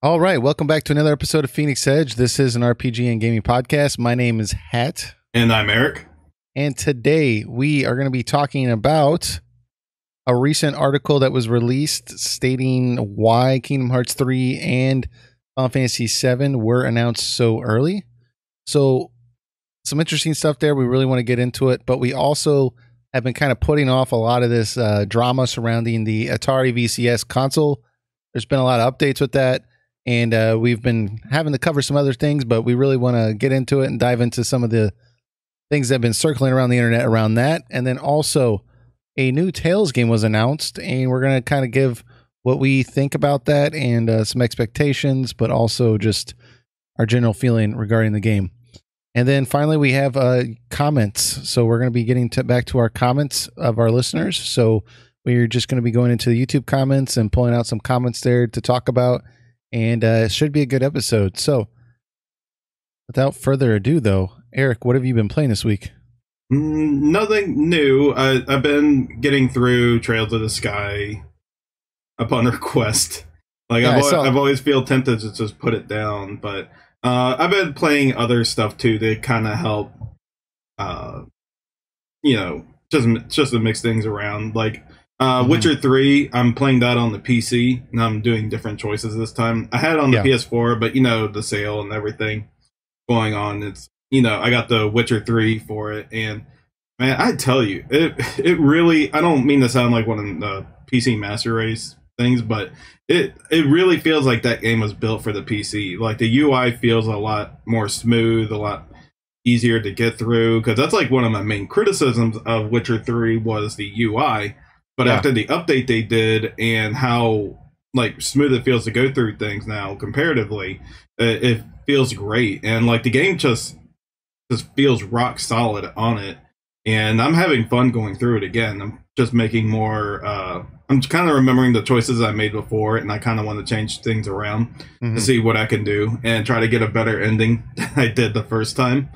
All right, welcome back to another episode of Phoenix Edge. This is an RPG and gaming podcast. My name is Hat. And I'm Eric. And today we are going to be talking about a recent article that was released stating why Kingdom Hearts 3 and Final Fantasy 7 were announced so early. So some interesting stuff there. We really want to get into it, but we also have been kind of putting off a lot of this drama surrounding the Atari VCS console. There's been a lot of updates with that. And we've been having to cover some other things, but we really want to get into it and dive into some of the things that have been circling around the internet around that. And then also a new Tales game was announced, and we're going to kind of give what we think about that and some expectations, but also just our general feeling regarding the game. And then finally, we have comments. So we're going to be getting back to our comments of our listeners. So we're just going to be going into the YouTube comments and pulling out some comments there to talk about. And it should be a good episode. So, without further ado, though, Eric, what have you been playing this week? Nothing new. I've been getting through Trails of the Sky upon request. Like Yeah, I've always feel tempted to just put it down, but I've been playing other stuff too to kind of help. Just to mix things around. Like Witcher 3, I'm playing that on the PC, and I'm doing different choices this time. I had it on the PS4, but the sale and everything going on. It's I got the Witcher 3 for it, and man, I tell you, it really. I don't mean to sound like one of the PC Master Race things, but it really feels like that game was built for the PC. Like the UI feels a lot more smooth, a lot easier to get through. Because that's like one of my main criticisms of Witcher 3 was the UI. But after the update they did and how like smooth it feels to go through things now comparatively, it feels great. And like the game just feels rock solid on it. And I'm having fun going through it again. I'm just making more. I'm kind of remembering the choices I made before, and I kind of want to change things around to see what I can do and try to get a better ending than I did the first time.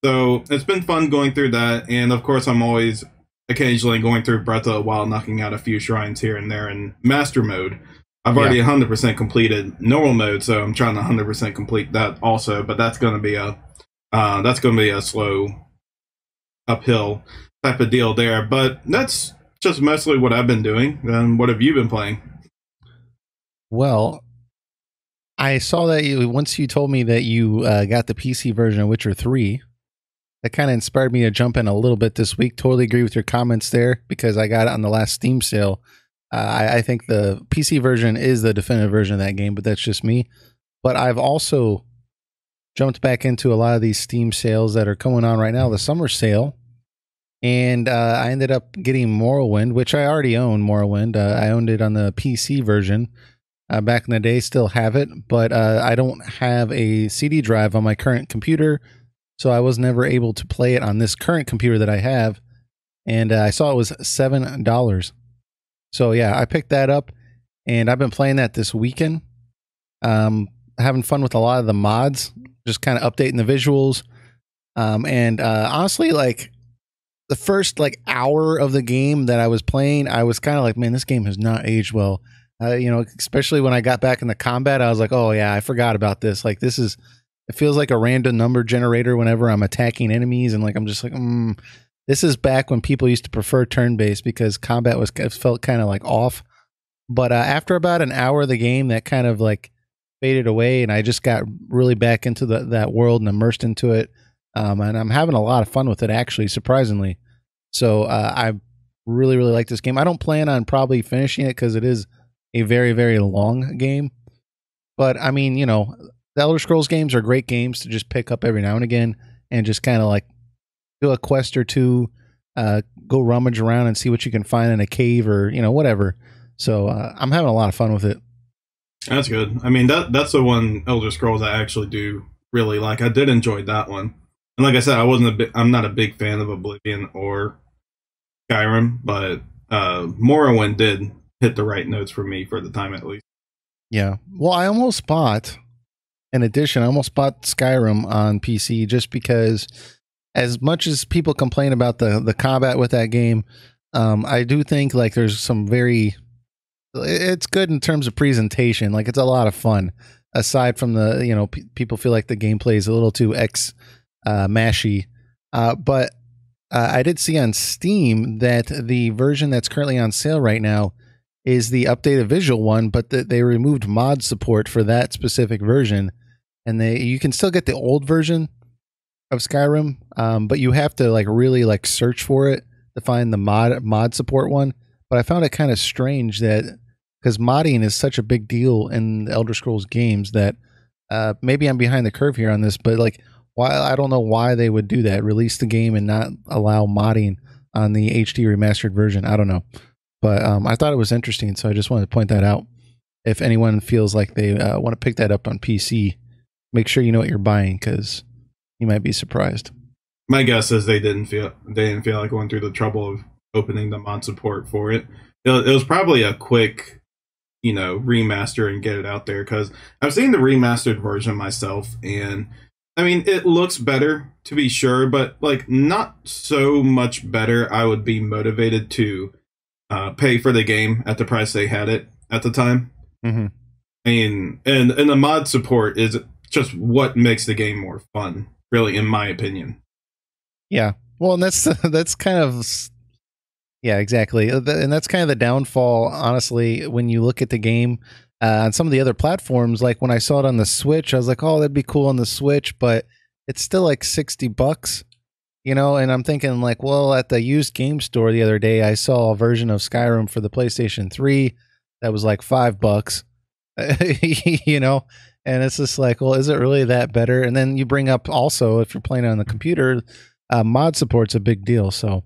So it's been fun going through that. And of course, I'm always occasionally going through Breath of the Wild, knocking out a few shrines here and there in Master Mode. I've already 100% completed normal mode, so I'm trying to 100% complete that also. But that's going to be a slow uphill type of deal there. But that's just mostly what I've been doing. And what have you been playing? Well, I saw that once you told me that you got the PC version of Witcher 3. That kind of inspired me to jump in a little bit this week. Totally agree with your comments there because I got it on the last Steam sale. I think the PC version is the definitive version of that game, but that's just me. But I've also jumped back into a lot of these Steam sales that are going on right now, the summer sale. And I ended up getting Morrowind, which I already own Morrowind. I owned it on the PC version back in the day, still have it, but I don't have a CD drive on my current computer. So I was never able to play it on this current computer that I have. And I saw it was $7. So yeah, I picked that up and I've been playing that this weekend. Having fun with a lot of the mods, just kind of updating the visuals. And honestly, like the first like hour of the game that I was playing, I was kind of like, man, this game has not aged well. Especially when I got back in the combat, I was like, oh yeah, I forgot about this. Like it feels like a random number generator whenever I'm attacking enemies. And like, I'm just like, this is back when people used to prefer turn-based because combat felt kind of like off. But after about an hour of the game, that kind of like faded away. And I just got really back into that world and immersed into it. And I'm having a lot of fun with it, actually, surprisingly. So I really, really like this game. I don't plan on probably finishing it because it is a very, very long game. But I mean, the Elder Scrolls games are great games to just pick up every now and again and just kind of like do a quest or two, go rummage around and see what you can find in a cave or, whatever. So I'm having a lot of fun with it. That's good. I mean, that's the one Elder Scrolls I actually do really like. I did enjoy that one. And like I said, I'm not a big fan of Oblivion or Skyrim, but Morrowind did hit the right notes for me for the time at least. Yeah. Well, I almost bought Skyrim on PC just because as much as people complain about the combat with that game, I do think like there's some it's good in terms of presentation. Like it's a lot of fun. aside from the, you know, people feel like the gameplay is a little too mashy. But I did see on Steam that the version that's currently on sale right now is the updated visual one, but they removed mod support for that specific version, and you can still get the old version of Skyrim, but you have to like really like search for it to find the mod support one. But I found it kind of strange that, because modding is such a big deal in the Elder Scrolls games, that maybe I'm behind the curve here on this, but like, why, I don't know why they would do that, release the game and not allow modding on the HD remastered version. I don't know. But I thought it was interesting, so I just wanted to point that out. If anyone feels like they want to pick that up on PC, make sure you know what you're buying, because you might be surprised. My guess is they didn't feel like going through the trouble of opening the mod support for it. It was probably a quick, you know, remaster and get it out there, because I've seen the remastered version myself, and I mean, it looks better, to be sure, but like not so much better I would be motivated to pay for the game at the price they had it at the time. Mm-hmm. I mean, and the mod support is just what makes the game more fun, really, in my opinion. Yeah, well, and that's kind of, yeah, exactly, and that's kind of the downfall, honestly, when you look at the game on some of the other platforms. Like when I saw it on the Switch, I was like, oh, that'd be cool on the Switch, but it's still like $60. You know, and I'm thinking like, well, at the used game store the other day, I saw a version of Skyrim for the PlayStation 3 that was like $5, you know, and it's just like, well, is it really that better? And then you bring up also, if you're playing on the computer, mod support's a big deal. So,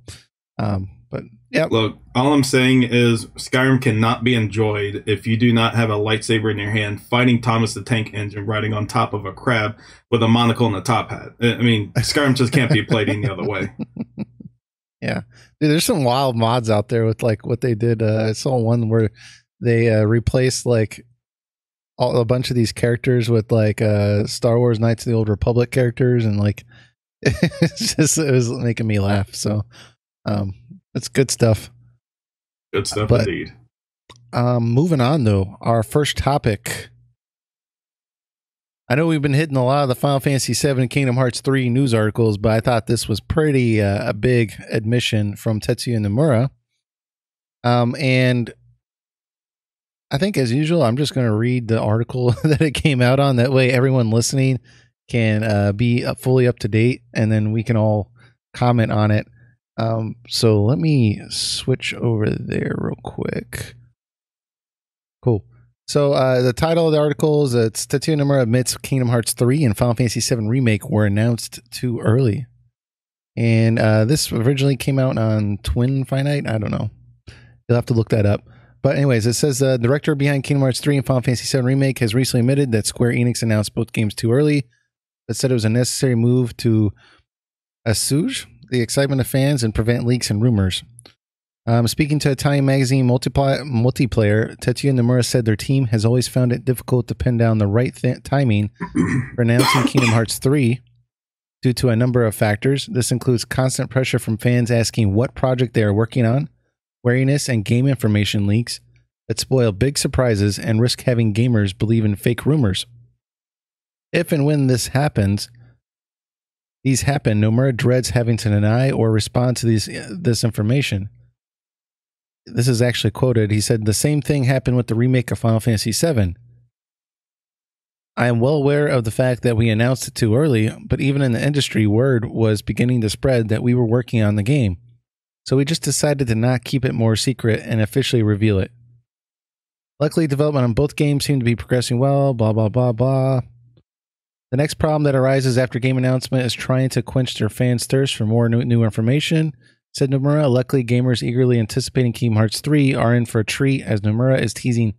but yeah. Look, all I'm saying is Skyrim cannot be enjoyed if you do not have a lightsaber in your hand, fighting Thomas the Tank Engine riding on top of a crab with a monocle and a top hat. I mean, Skyrim just can't be played any other way. Yeah. Dude, there's some wild mods out there with like what they did. I saw one where they replaced like a bunch of these characters with like Star Wars Knights of the Old Republic characters, and like it was making me laugh. So it's good stuff. Good stuff, but, indeed. Moving on, though, our first topic. I know we've been hitting a lot of the Final Fantasy VII and Kingdom Hearts 3 news articles, but I thought this was pretty a big admission from Tetsuya Nomura. And I think, as usual, I'm just going to read the article that it came out on. That way, everyone listening can be fully up to date, and then we can all comment on it. So let me switch over there real quick. Cool. So the title of the article is it's Tetsuya Nomura admits Kingdom Hearts 3 and Final Fantasy VII Remake were announced too early. And this originally came out on Twin Finite. I don't know. You'll have to look that up. But anyways, it says the director behind Kingdom Hearts 3 and Final Fantasy VII Remake has recently admitted that Square Enix announced both games too early, but said it was a necessary move to assuage the excitement of fans and prevent leaks and rumors. Speaking to Italian magazine Multiplayer, Tetsuya Nomura said their team has always found it difficult to pin down the right timing for announcing Kingdom Hearts 3 due to a number of factors. This includes constant pressure from fans asking what project they are working on, wariness and game information leaks that spoil big surprises and risk having gamers believe in fake rumors. If and when these happen, Nomura dreads having to deny or respond to this information. This is actually quoted. He said, "The same thing happened with the remake of Final Fantasy VII. I am well aware of the fact that we announced it too early, but even in the industry, word was beginning to spread that we were working on the game. So we just decided to not keep it more secret and officially reveal it. Luckily, development on both games seemed to be progressing well, blah, blah, blah, blah. The next problem that arises after game announcement is trying to quench their fans' thirst for more new information," said Nomura. Luckily, gamers eagerly anticipating Kingdom Hearts 3 are in for a treat, as Nomura is teasing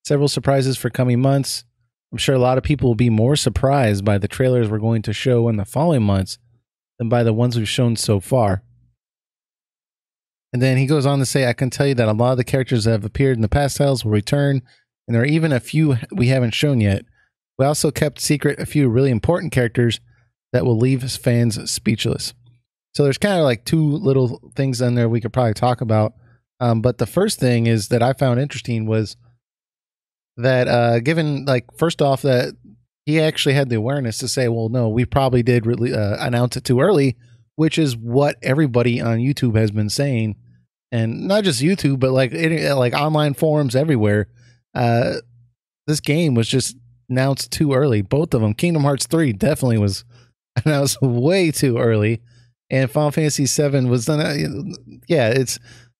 several surprises for coming months. I'm sure a lot of people will be more surprised by the trailers we're going to show in the following months than by the ones we've shown so far. And then he goes on to say, "I can tell you that a lot of the characters that have appeared in the past titles will return, and there are even a few we haven't shown yet. We also kept secret a few really important characters that will leave fans speechless." So there's kind of like two little things in there we could probably talk about. But the first thing is that I found interesting was that given, like, first off, that he actually had the awareness to say, well, no, we probably did really announce it too early, which is what everybody on YouTube has been saying, and not just YouTube, but like online forums everywhere. This game was just announced too early. Both of them. Kingdom Hearts 3 definitely was announced way too early, and Final Fantasy 7 was done. Yeah,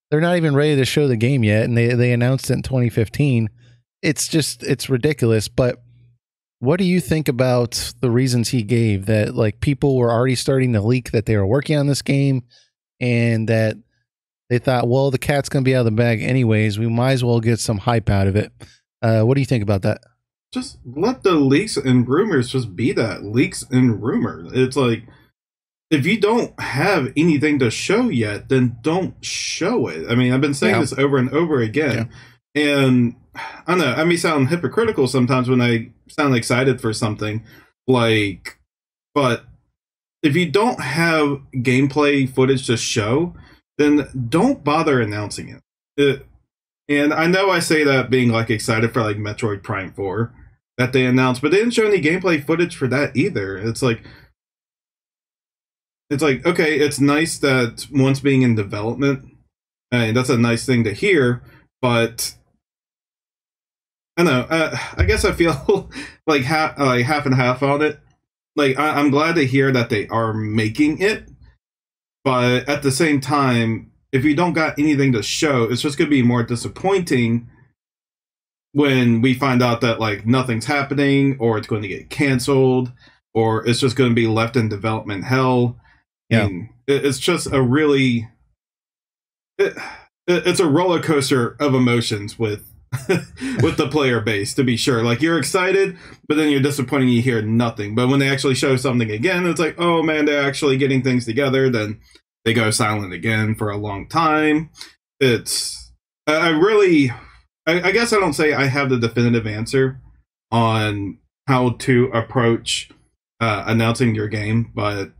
they're not even ready to show the game yet, and they announced it in 2015. It's ridiculous. But what do you think about the reasons he gave, that like people were already starting to leak that they were working on this game, and that they thought, well, the cat's going to be out of the bag anyways, we might as well get some hype out of it? What do you think about that? Just let the leaks and rumors just be that, leaks and rumors. It's like, if you don't have anything to show yet, then don't show it. I mean, I've been saying this over and over again. Yeah. And I don't know, I may sound hypocritical sometimes when I sound excited for something, like, but if you don't have gameplay footage to show, then don't bother announcing it. And I know I say that being like excited for like Metroid Prime 4 that they announced, but they didn't show any gameplay footage for that either. It's like, okay, it's nice that one's being in development, and that's a nice thing to hear, but I don't know, I guess I feel like half and half on it. Like, I'm glad to hear that they are making it, but at the same time, if you don't got anything to show, it's just going to be more disappointing when we find out that like nothing's happening, or it's going to get canceled, or it's just going to be left in development hell. Yeah, and it's just a really it's a roller coaster of emotions with with the player base, to be sure. Like, you're excited, but then you're disappointed, you hear nothing. But when they actually show something again, it's like, oh man, they're actually getting things together. Then they go silent again for a long time. It's I guess I don't say I have the definitive answer on how to approach announcing your game, but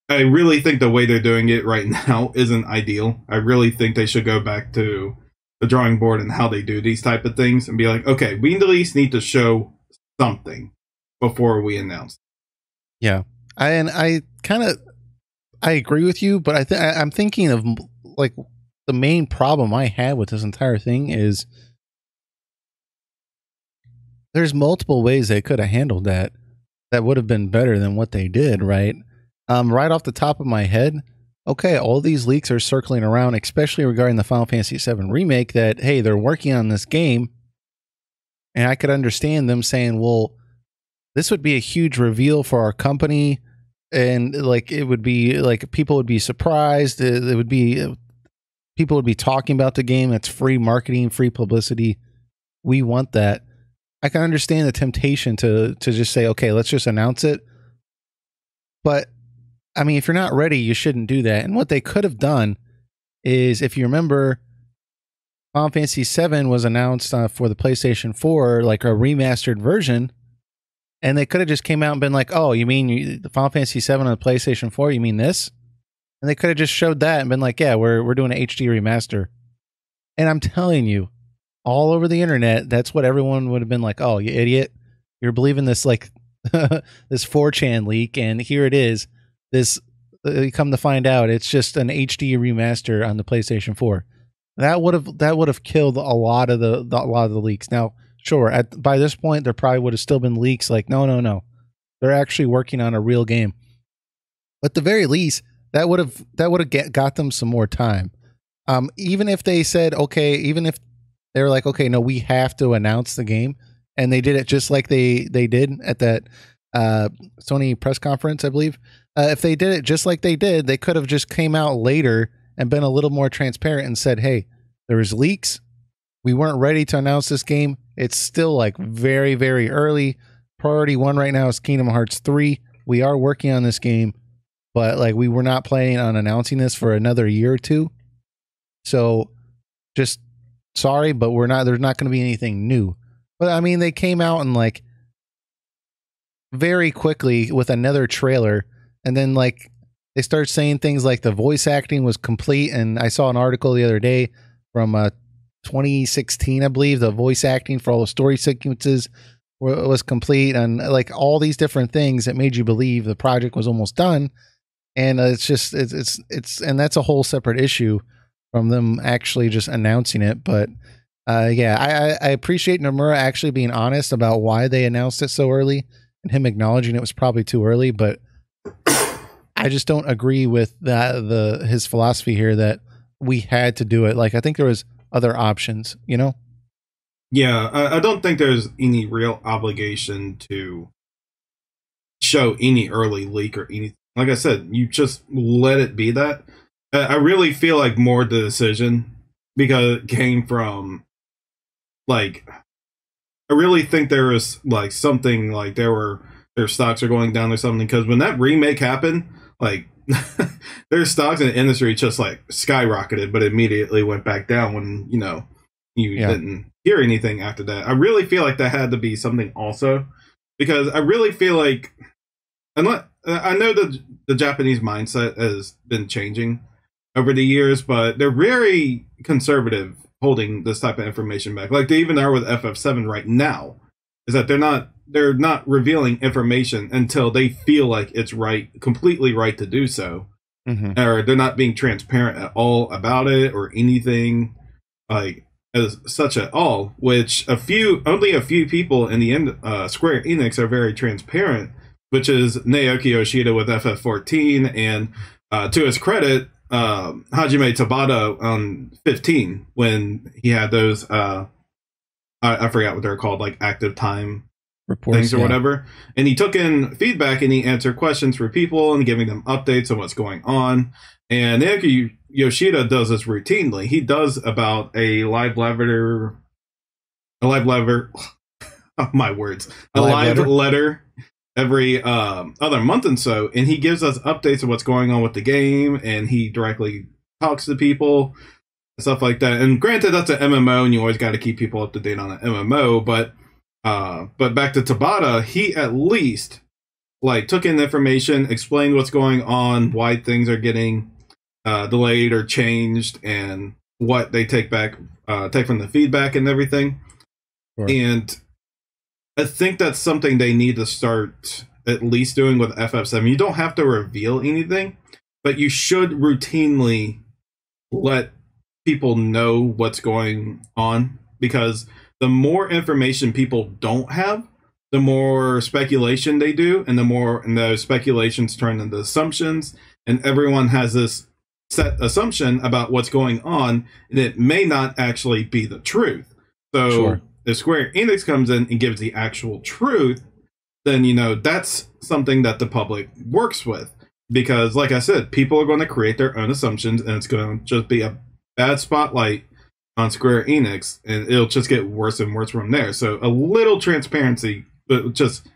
I really think the way they're doing it right now isn't ideal. I really think they should go back to the drawing board and how they do these type of things and be like, okay, we at least need to show something before we announce. Yeah, I agree with you, but I'm thinking of like the main problem I had with this entire thing is there's multiple ways they could have handled that would have been better than what they did, right? Right off the top of my head, okay, all these leaks are circling around, especially regarding the Final Fantasy VII Remake, that, hey, they're working on this game. And I could understand them saying, well, this would be a huge reveal for our company. And like, it would be like, people would be surprised. It would be, people would be talking about the game. That's free marketing, free publicity. We want that. I can understand the temptation to just say, okay, let's just announce it. But I mean, if you're not ready, you shouldn't do that. And what they could have done is, if you remember, Final Fantasy VII was announced for the PlayStation 4, like a remastered version. And they could have just came out and been like, oh, you mean the Final Fantasy VII on the PlayStation 4? You mean this? And they could have just showed that and been like, yeah, we're doing an HD remaster. And I'm telling you, all over the internet, that's what everyone would have been like, oh, you idiot. You're believing this, like, this 4chan leak, and here it is. This, come to find out, it's just an HD remaster on the PlayStation 4. That would have killed a lot of the leaks. Now, sure, by this point, there probably would have still been leaks like, no, they're actually working on a real game. But at the very least, that would have got them some more time. Even if they said, okay, even if they were like, okay, no, we have to announce the game, and they did it just like they did at that Sony press conference, I believe. If they did it just like they did, they could have just came out later and been a little more transparent and said, hey, there was leaks. We weren't ready to announce this game. It's still like very, very early. Priority one right now is Kingdom Hearts 3. We are working on this game, but like, we were not planning on announcing this for another year or two. So just sorry, but there's not going to be anything new. But I mean, they came out and like very quickly with another trailer. And then like they start saying things like the voice acting was complete. And I saw an article the other day from 2016, I believe, the voice acting for all the story sequences was complete, and like all these different things that made you believe the project was almost done. And it's just and that's a whole separate issue from them actually just announcing it. But yeah, I appreciate Nomura actually being honest about why they announced it so early and him acknowledging it was probably too early. But I just don't agree with his philosophy here that we had to do it. Like, I think there was other options, you know? Yeah, I don't think there's any real obligation to show any early leak or anything. Like I said, you just let it be that. I really feel like more the decision because it came from, like, I really think there was like something like their stocks are going down or something, because when that remake happened, like their stocks in the industry just like skyrocketed, but immediately went back down when you didn't hear anything after that. I really feel like that had to be something also, because I really feel like, I know that the Japanese mindset has been changing over the years, but they're very conservative holding this type of information back. Like they even are with FF7 right now, is that they're not revealing information until they feel like it's completely right to do so. Mm-hmm. Or they're not being transparent at all about it or anything like as such at all, which only a few people in the end, Square Enix are very transparent, which is Naoki Yoshida with FF14, and to his credit, Hajime Tabata on 15, when he had those I forgot what they're called, like active time reports, things or whatever, and he took in feedback and he answered questions for people and giving them updates on what's going on. And Naoki Yoshida does this routinely. He does about a live letter every other month and so, and he gives us updates of what's going on with the game, and he directly talks to people, stuff like that. And granted, that's an MMO, and you always got to keep people up to date on an MMO. But back to Tabata, he at least like took in information, explained what's going on, why things are getting delayed or changed, and what they take from the feedback and everything. Sure. And I think that's something they need to start at least doing with FF7. You don't have to reveal anything, but you should routinely let people know what's going on, because the more information people don't have, the more speculation they do, and those speculations turn into assumptions, and everyone has this set assumption about what's going on, and it may not actually be the truth. So sure. If Square Enix comes in and gives the actual truth, then, that's something that the public works with. Because, like I said, people are going to create their own assumptions, and it's going to just be a bad spotlight on Square Enix, and it'll just get worse and worse from there. So a little transparency, but just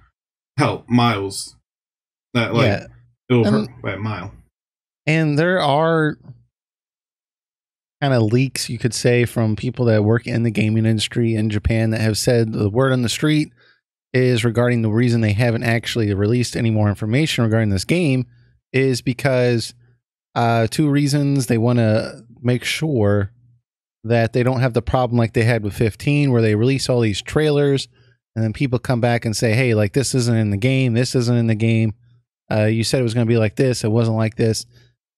help miles. It'll hurt by a mile. And there are kind of leaks, you could say, from people that work in the gaming industry in Japan that have said the word on the street is regarding the reason they haven't actually released any more information regarding this game is because two reasons. They want to make sure that they don't have the problem like they had with 15, where they release all these trailers and then people come back and say, hey, like, this isn't in the game. This isn't in the game. You said it was going to be like this. It wasn't like this.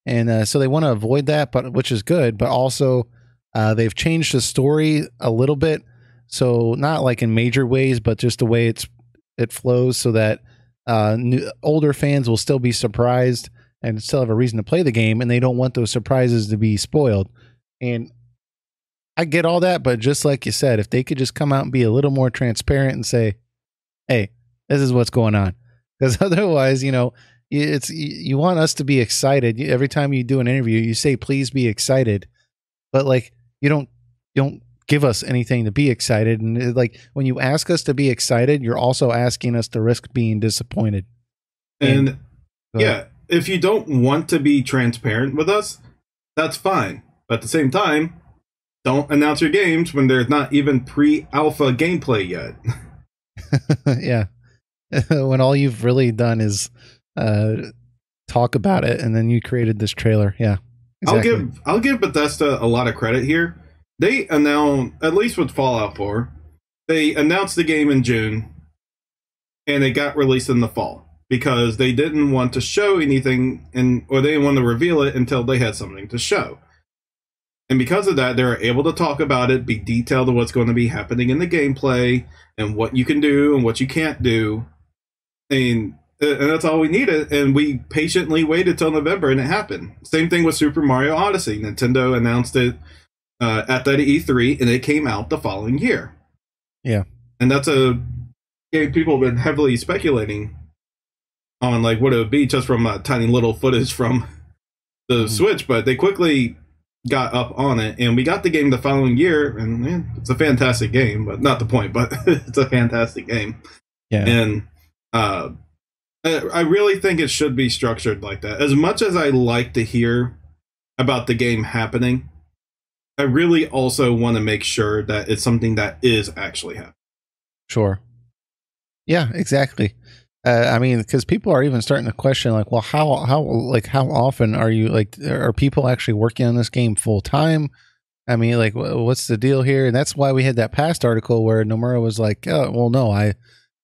And so they want to avoid that, which is good. But also, they've changed the story a little bit. So not like in major ways, but just the way it flows, so that older fans will still be surprised and still have a reason to play the game, and they don't want those surprises to be spoiled. And I get all that, but just like you said, if they could just come out and be a little more transparent and say, hey, this is what's going on. Because otherwise, you want us to be excited. Every time you do an interview, you say, please be excited. But like, you don't give us anything to be excited. And like, when you ask us to be excited, you're also asking us to risk being disappointed. And yeah, if you don't want to be transparent with us, that's fine. But at the same time, don't announce your games when there's not even pre-alpha gameplay yet. Yeah. When all you've really done is talk about it, and then you created this trailer. Yeah, exactly. I'll give Bethesda a lot of credit here, they announced, at least with Fallout 4, they announced the game in June, and it got released in the fall because they didn't want to show anything, or they didn't want to reveal it until they had something to show. And because of that, they were able to talk about it, be detailed of what's going to be happening in the gameplay, and what you can do and what you can't do. And that's all we needed. And we patiently waited till November, and it happened. Same thing with Super Mario Odyssey. Nintendo announced it at that E3, and it came out the following year. Yeah. And that's a game people have been heavily speculating on, like, what it would be just from tiny little footage from the Switch. But they quickly got up on it, and we got the game the following year, and it's a fantastic game, but not the point, but it's a fantastic game. Yeah. And I really think it should be structured like that. As much as I like to hear about the game happening, I really also want to make sure that it's something that is actually happening. Sure. Yeah, exactly. I mean, because people are even starting to question, like, well, how often are people actually working on this game full time? I mean, like, what's the deal here? And that's why we had that past article where Nomura was like, oh, well, no, I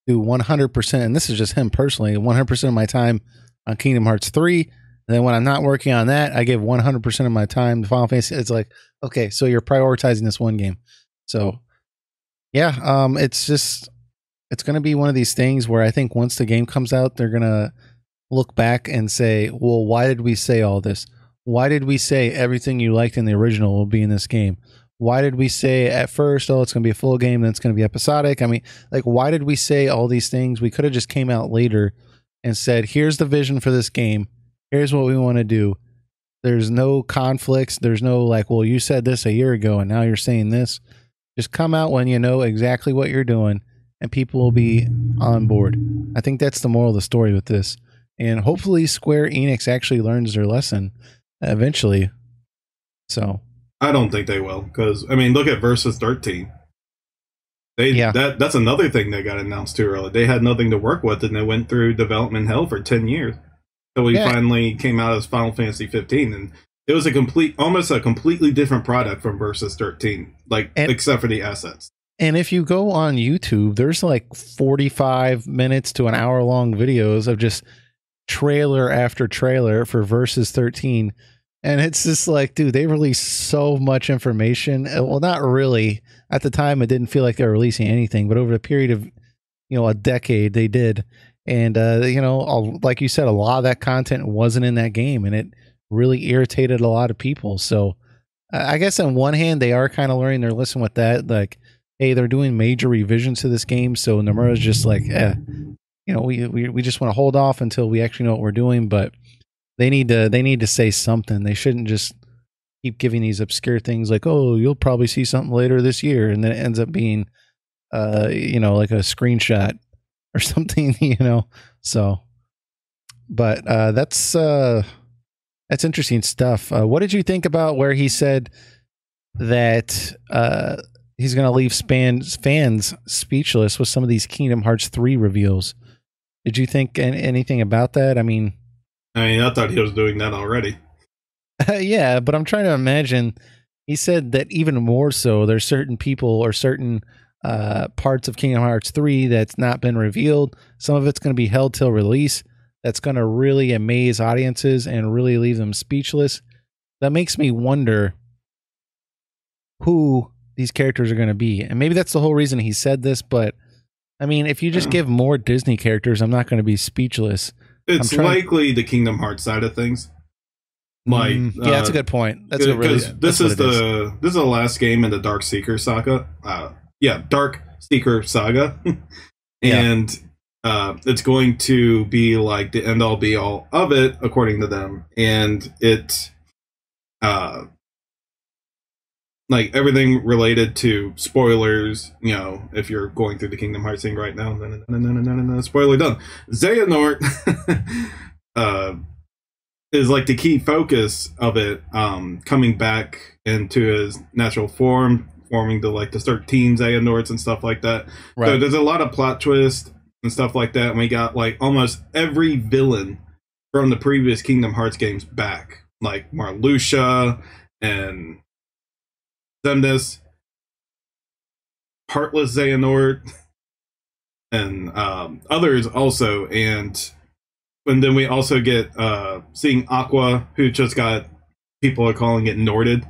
do 100%, and this is just him personally, 100% of my time on Kingdom Hearts 3. And then when I'm not working on that, I give 100% of my time to Final Fantasy. It's like, okay, so you're prioritizing this one game. So, yeah, it's going to be one of these things where I think once the game comes out, they're going to look back and say, well, why did we say all this? Why did we say everything you liked in the original will be in this game? Why did we say at first, oh, it's going to be a full game, then it's going to be episodic? I mean, like, why did we say all these things? We could have just came out later and said, here's the vision for this game. Here's what we want to do. There's no conflicts. There's no like, well, you said this a year ago and now you're saying this. Just come out when you know exactly what you're doing and people will be on board. I think that's the moral of the story with this. And hopefully Square Enix actually learns their lesson eventually. So I don't think they will, because I mean, look at Versus 13. That's another thing that got announced too early. They had nothing to work with, and they went through development hell for 10 years. So we finally came out as Final Fantasy 15, and it was almost a completely different product from Versus 13, except for the assets. And if you go on YouTube, there's like 45 minutes to an hour long videos of just trailer after trailer for Versus 13. And it's just like, dude, they released so much information. Well, not really. At the time, it didn't feel like they were releasing anything, but over a period of, a decade, they did. And, like you said, a lot of that content wasn't in that game, and it really irritated a lot of people. So I guess on one hand, they are kind of learning their lesson with that. Like, hey, they're doing major revisions to this game. So Nomura's just like, we just want to hold off until we actually know what we're doing. But they need to say something. They shouldn't just keep giving these obscure things like, oh, you'll probably see something later this year. And then it ends up being, like a screenshot or something, so, but that's interesting stuff. What did you think about where he said that he's going to leave fans speechless with some of these Kingdom Hearts 3 reveals? Did you think anything about that? I mean, I thought he was doing that already. Yeah, but I'm trying to imagine. He said that even more so, there's certain people or certain parts of Kingdom Hearts 3 that's not been revealed. Some of it's going to be held till release. That's going to really amaze audiences and really leave them speechless. That makes me wonder who these characters are going to be. And maybe that's the whole reason he said this, but I mean, if you just give more Disney characters, I'm not going to be speechless. It's likely the Kingdom Hearts side of things. Yeah, that's a good point. That's this is the last game in the Dark Seeker saga. Dark Seeker saga, and it's going to be like the end all be all of it, according to them. And it, like everything related to spoilers. If you're going through the Kingdom Hearts thing right now, no, spoiler done. Xehanort is like the key focus of it, coming back into his natural form, forming the 13 Xehanorts and stuff like that. Right. So there's a lot of plot twists and stuff like that, and we got like almost every villain from the previous Kingdom Hearts games back, like Marluxia and Xemnas, Heartless Xehanort, and others also. And then we also get seeing Aqua, who just got, people are calling it Norded.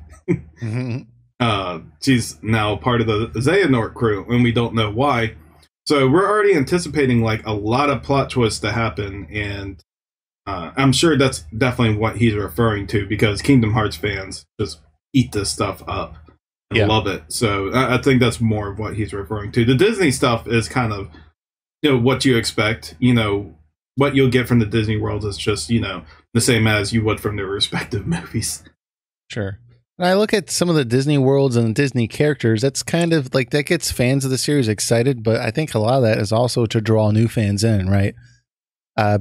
She's now part of the Xehanort crew, and we don't know why. So we're already anticipating like a lot of plot twists to happen, and I'm sure that's definitely what he's referring to, because Kingdom Hearts fans just eat this stuff up and love it. So I think that's more of what he's referring to. The Disney stuff is kind of, what you expect. What you'll get from the Disney world is just, the same as you would from their respective movies. Sure. When I look at some of the Disney worlds and Disney characters, that's kind of like, that gets fans of the series excited, but I think a lot of that is also to draw new fans in, right?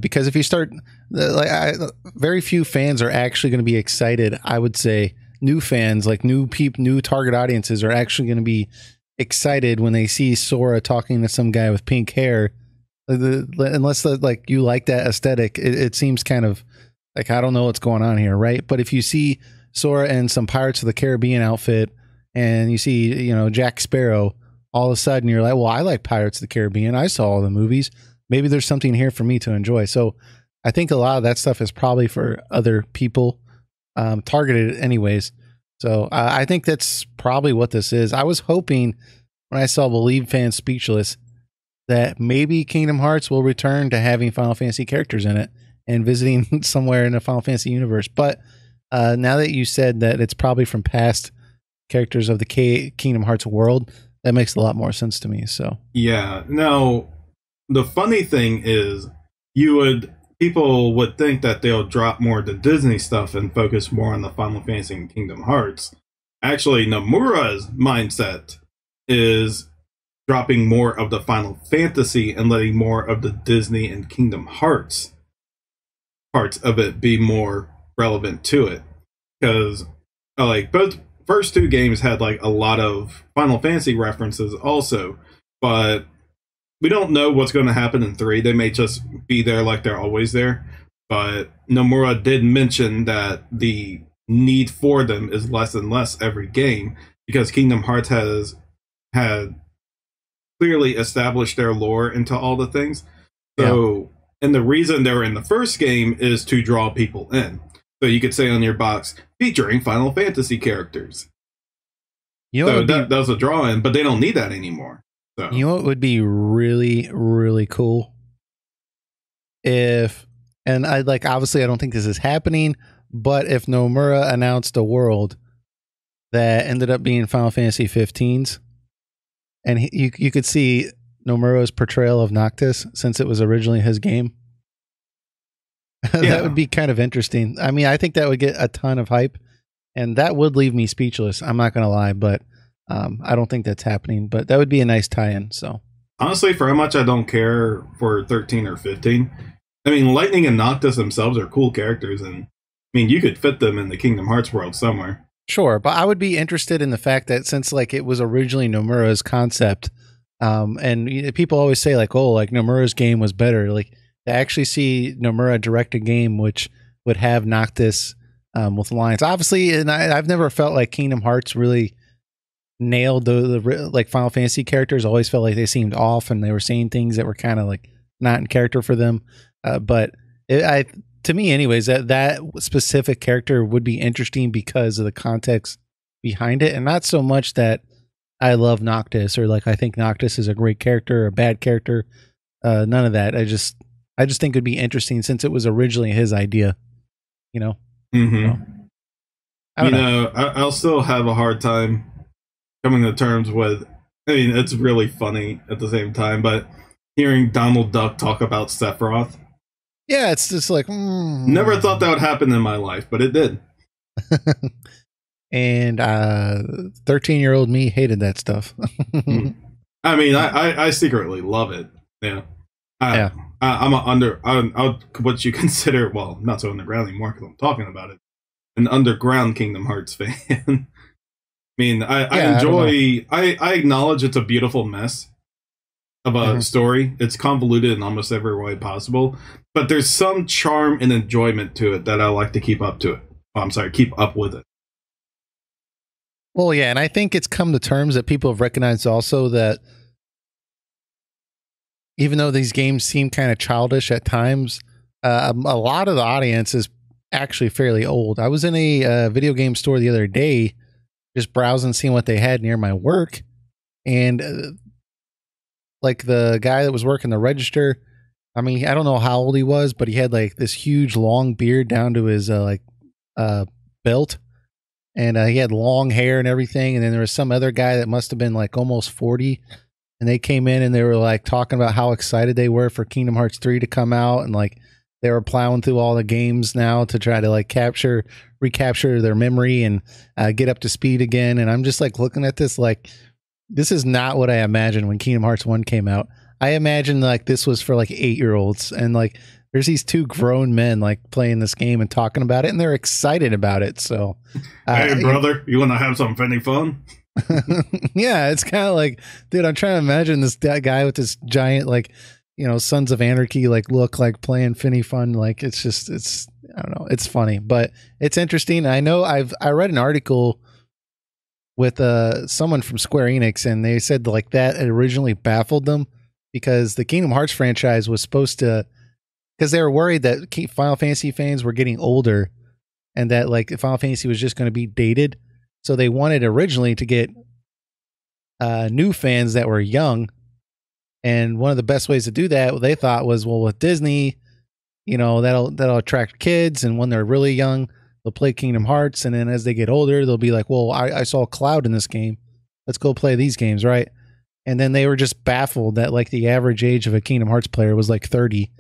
Because if you start, very few fans are actually going to be excited. I would say new fans, like new target audiences, are actually going to be excited when they see Sora talking to some guy with pink hair. Unless you like that aesthetic, it seems kind of like, I don't know what's going on here, right? But if you see Sora in some Pirates of the Caribbean outfit, and you see, Jack Sparrow, all of a sudden you're like, well, I like Pirates of the Caribbean. I saw all the movies. Maybe there's something here for me to enjoy. So I think a lot of that stuff is probably for other people, targeted anyways. So I think that's probably what this is. I was hoping when I saw Believe fans speechless that maybe Kingdom Hearts will return to having Final Fantasy characters in it and visiting somewhere in the Final Fantasy universe. But now that you said that it's probably from past characters of the Kingdom Hearts world, that makes a lot more sense to me. So yeah, no. The funny thing is, people would think that they'll drop more of the Disney stuff and focus more on the Final Fantasy and Kingdom Hearts. Actually, Nomura's mindset is dropping more of the Final Fantasy and letting more of the Disney and Kingdom Hearts parts of it be more relevant to it. Because both first two games had a lot of Final Fantasy references also, but we don't know what's going to happen in 3. They may just be there like they're always there. But Nomura did mention that the need for them is less and less every game, because Kingdom Hearts had clearly established their lore into all the things. So, and the reason they were in the first game is to draw people in. So you could say on your box, featuring Final Fantasy characters. That was a draw in, but they don't need that anymore. So. You know what would be really, really cool? Obviously I don't think this is happening, but if Nomura announced a world that ended up being Final Fantasy 15s, and you could see Nomura's portrayal of Noctis, since it was originally his game. That would be kind of interesting. I mean, I think that would get a ton of hype, and that would leave me speechless. I'm not going to lie, but I don't think that's happening, but that would be a nice tie-in. So honestly, for how much I don't care for 13 or 15, I mean, Lightning and Noctis themselves are cool characters, and I mean, you could fit them in the Kingdom Hearts world somewhere. Sure, but I would be interested in the fact that since it was originally Nomura's concept, and people always say Nomura's game was better, to actually see Nomura direct a game which would have Noctis with lines. Obviously, and I've never felt like Kingdom Hearts really nailed the Final Fantasy characters. Always felt like they seemed off and they were saying things that were kind of not in character for them. But to me anyways, that specific character would be interesting because of the context behind it, and not so much that I love Noctis or I think Noctis is a great character or a bad character. None of that. I just think it'd be interesting since it was originally his idea, Mm-hmm. So, I'll still have a hard time coming to terms with, I mean, it's really funny at the same time, but hearing Donald Duck talk about Sephiroth. Yeah, it's just never thought that would happen in my life, but it did. And 13-year-old me hated that stuff. I mean, I secretly love it. Yeah. I'm what you consider, well, not so underground anymore because I'm talking about it, an underground Kingdom Hearts fan. I mean, I enjoy, I acknowledge it's a beautiful mess of a story. It's convoluted in almost every way possible, but there's some charm and enjoyment to it that I like to keep up to it. Oh, I'm sorry, keep up with it. Well, yeah, and I think it's come to terms that people have recognized also that even though these games seem kind of childish at times, a lot of the audience is actually fairly old. I was in a video game store the other day, just browsing, seeing what they had near my work, and like the guy that was working the register, I mean, I don't know how old he was, but he had like this huge long beard down to his belt, and he had long hair and everything. And then there was some other guy that must have been like almost 40, and they came in and they were like talking about how excited they were for Kingdom Hearts 3 to come out, and like they were plowing through all the games now to try to like recapture their memory and get up to speed again. And I'm just like looking at this like, this is not what I imagined when Kingdom Hearts 1 came out. I imagined like this was for like 8-year-olds, and like there's these two grown men like playing this game and talking about it, and they're excited about it. So, hey brother, you want to have some funny fun? Yeah, it's kind of like, dude, I'm trying to imagine this guy with this giant like, you know, Sons of Anarchy like look, like playing Finny Fun. Like it's I don't know, it's funny, but it's interesting. I know I read an article with someone from Square Enix, and they said like that it originally baffled them because the Kingdom Hearts franchise was supposed to, because they were worried that Final Fantasy fans were getting older and that like Final Fantasy was just going to be dated. So they wanted originally to get new fans that were young. And one of the best ways to do that, they thought, was, well, with Disney, you know, that'll attract kids. And when they're really young, they'll play Kingdom Hearts. And then as they get older, they'll be like, well, I saw Cloud in this game. Let's go play these games, right? And then they were just baffled that like the average age of a Kingdom Hearts player was like 30.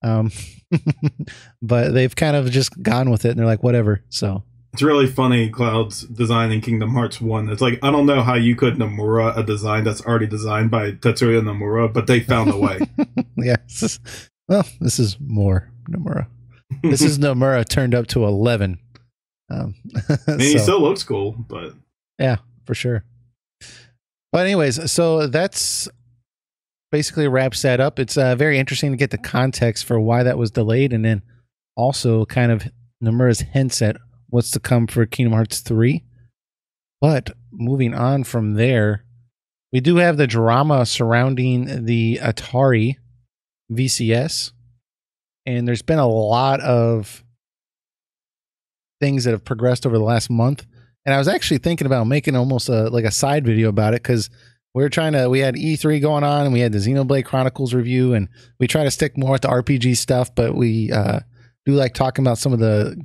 But they've kind of just gone with it, and they're like, whatever. So it's really funny, Cloud's design in Kingdom Hearts 1. It's like, I don't know how you could Nomura a design that's already designed by Tetsuya Nomura, but they found a way. Yeah. This is more Nomura. This is Nomura turned up to 11. I mean, he still looks cool, but... Yeah, for sure. But anyways, so that's basically wraps that up. It's very interesting to get the context for why that was delayed, and then also kind of Nomura's hints at what's to come for Kingdom Hearts 3. But moving on from there, we do have the drama surrounding the Atari VCS, and there's been a lot of things that have progressed over the last month. And I was actually thinking about making almost like a side video about it, because we had E3 going on, and we had the Xenoblade Chronicles review, and we try to stick more with the RPG stuff, but we do like talking about some of the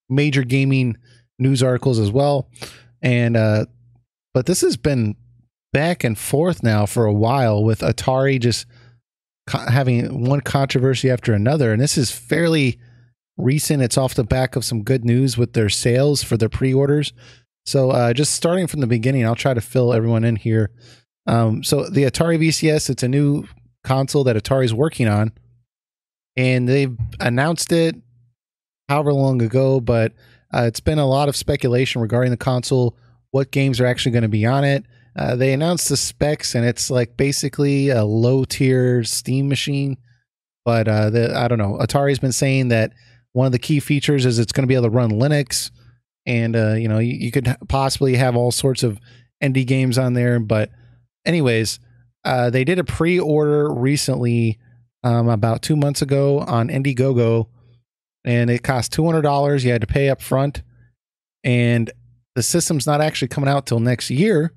major gaming news articles as well. And but this has been back and forth now for a while, with Atari just having one controversy after another, and this is fairly recent. It's off the back of some good news with their sales for their pre-orders. So just starting from the beginning, I'll try to fill everyone in here. So the Atari VCS, it's a new console that Atari's working on, and they've announced it however long ago, but it's been a lot of speculation regarding the console, what games are actually going to be on it. They announced the specs, and it's like basically a low-tier Steam machine, but I don't know. Atari's been saying that one of the key features is it's going to be able to run Linux, and you know, you could possibly have all sorts of indie games on there. But anyways, they did a pre-order recently, about 2 months ago on Indiegogo, and it cost $200. You had to pay up front, and the system's not actually coming out till next year.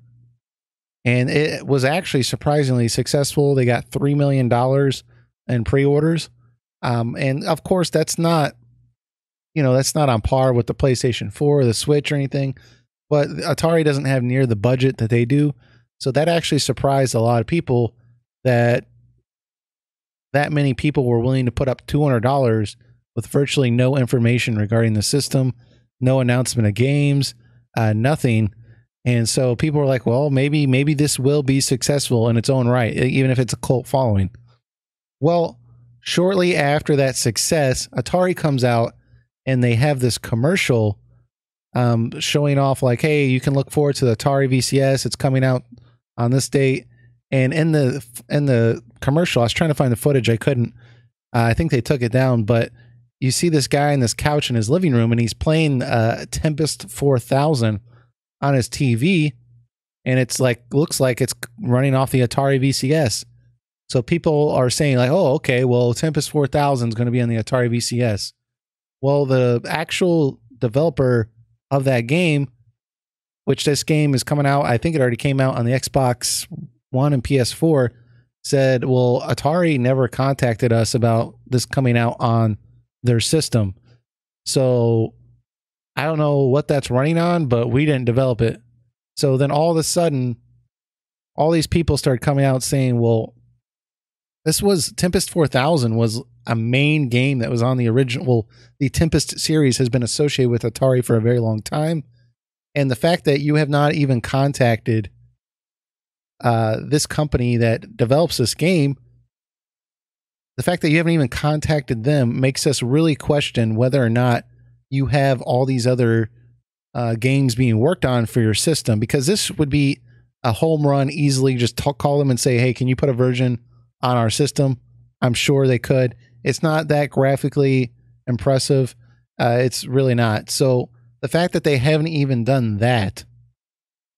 And it was actually surprisingly successful. They got $3 million in pre-orders. And of course, that's not on par with the PlayStation 4 or the Switch or anything, but Atari doesn't have near the budget that they do. So that actually surprised a lot of people that many people were willing to put up $200 with virtually no information regarding the system, no announcement of games, nothing. And so people were like, well, maybe this will be successful in its own right, even if it's a cult following. Well, shortly after that success, Atari comes out and they have this commercial showing off like, hey, you can look forward to the Atari VCS. It's coming out on this date. And in the commercial, I was trying to find the footage. I couldn't. I think they took it down, but you see this guy on this couch in his living room, and he's playing Tempest 4000 on his TV, and it's like looks like it's running off the Atari VCS. So people are saying like, oh, okay, well, Tempest 4000 is going to be on the Atari VCS. Well, the actual developer of that game, which this game is coming out, I think it already came out on the Xbox One and PS4, said, well, Atari never contacted us about this coming out on their system. So I don't know what that's running on, but we didn't develop it. So then all of a sudden, all these people started coming out saying, well, this was Tempest 4000 was a main game that was on the original. Well, the Tempest series has been associated with Atari for a very long time. And the fact that you have not even contacted this company that develops this game, the fact that you haven't even contacted them makes us really question whether or not you have all these other games being worked on for your system, because this would be a home run easily. Just call them and say, hey, can you put a version on our system? I'm sure they could. It's not that graphically impressive. It's really not. So the fact that they haven't even done that,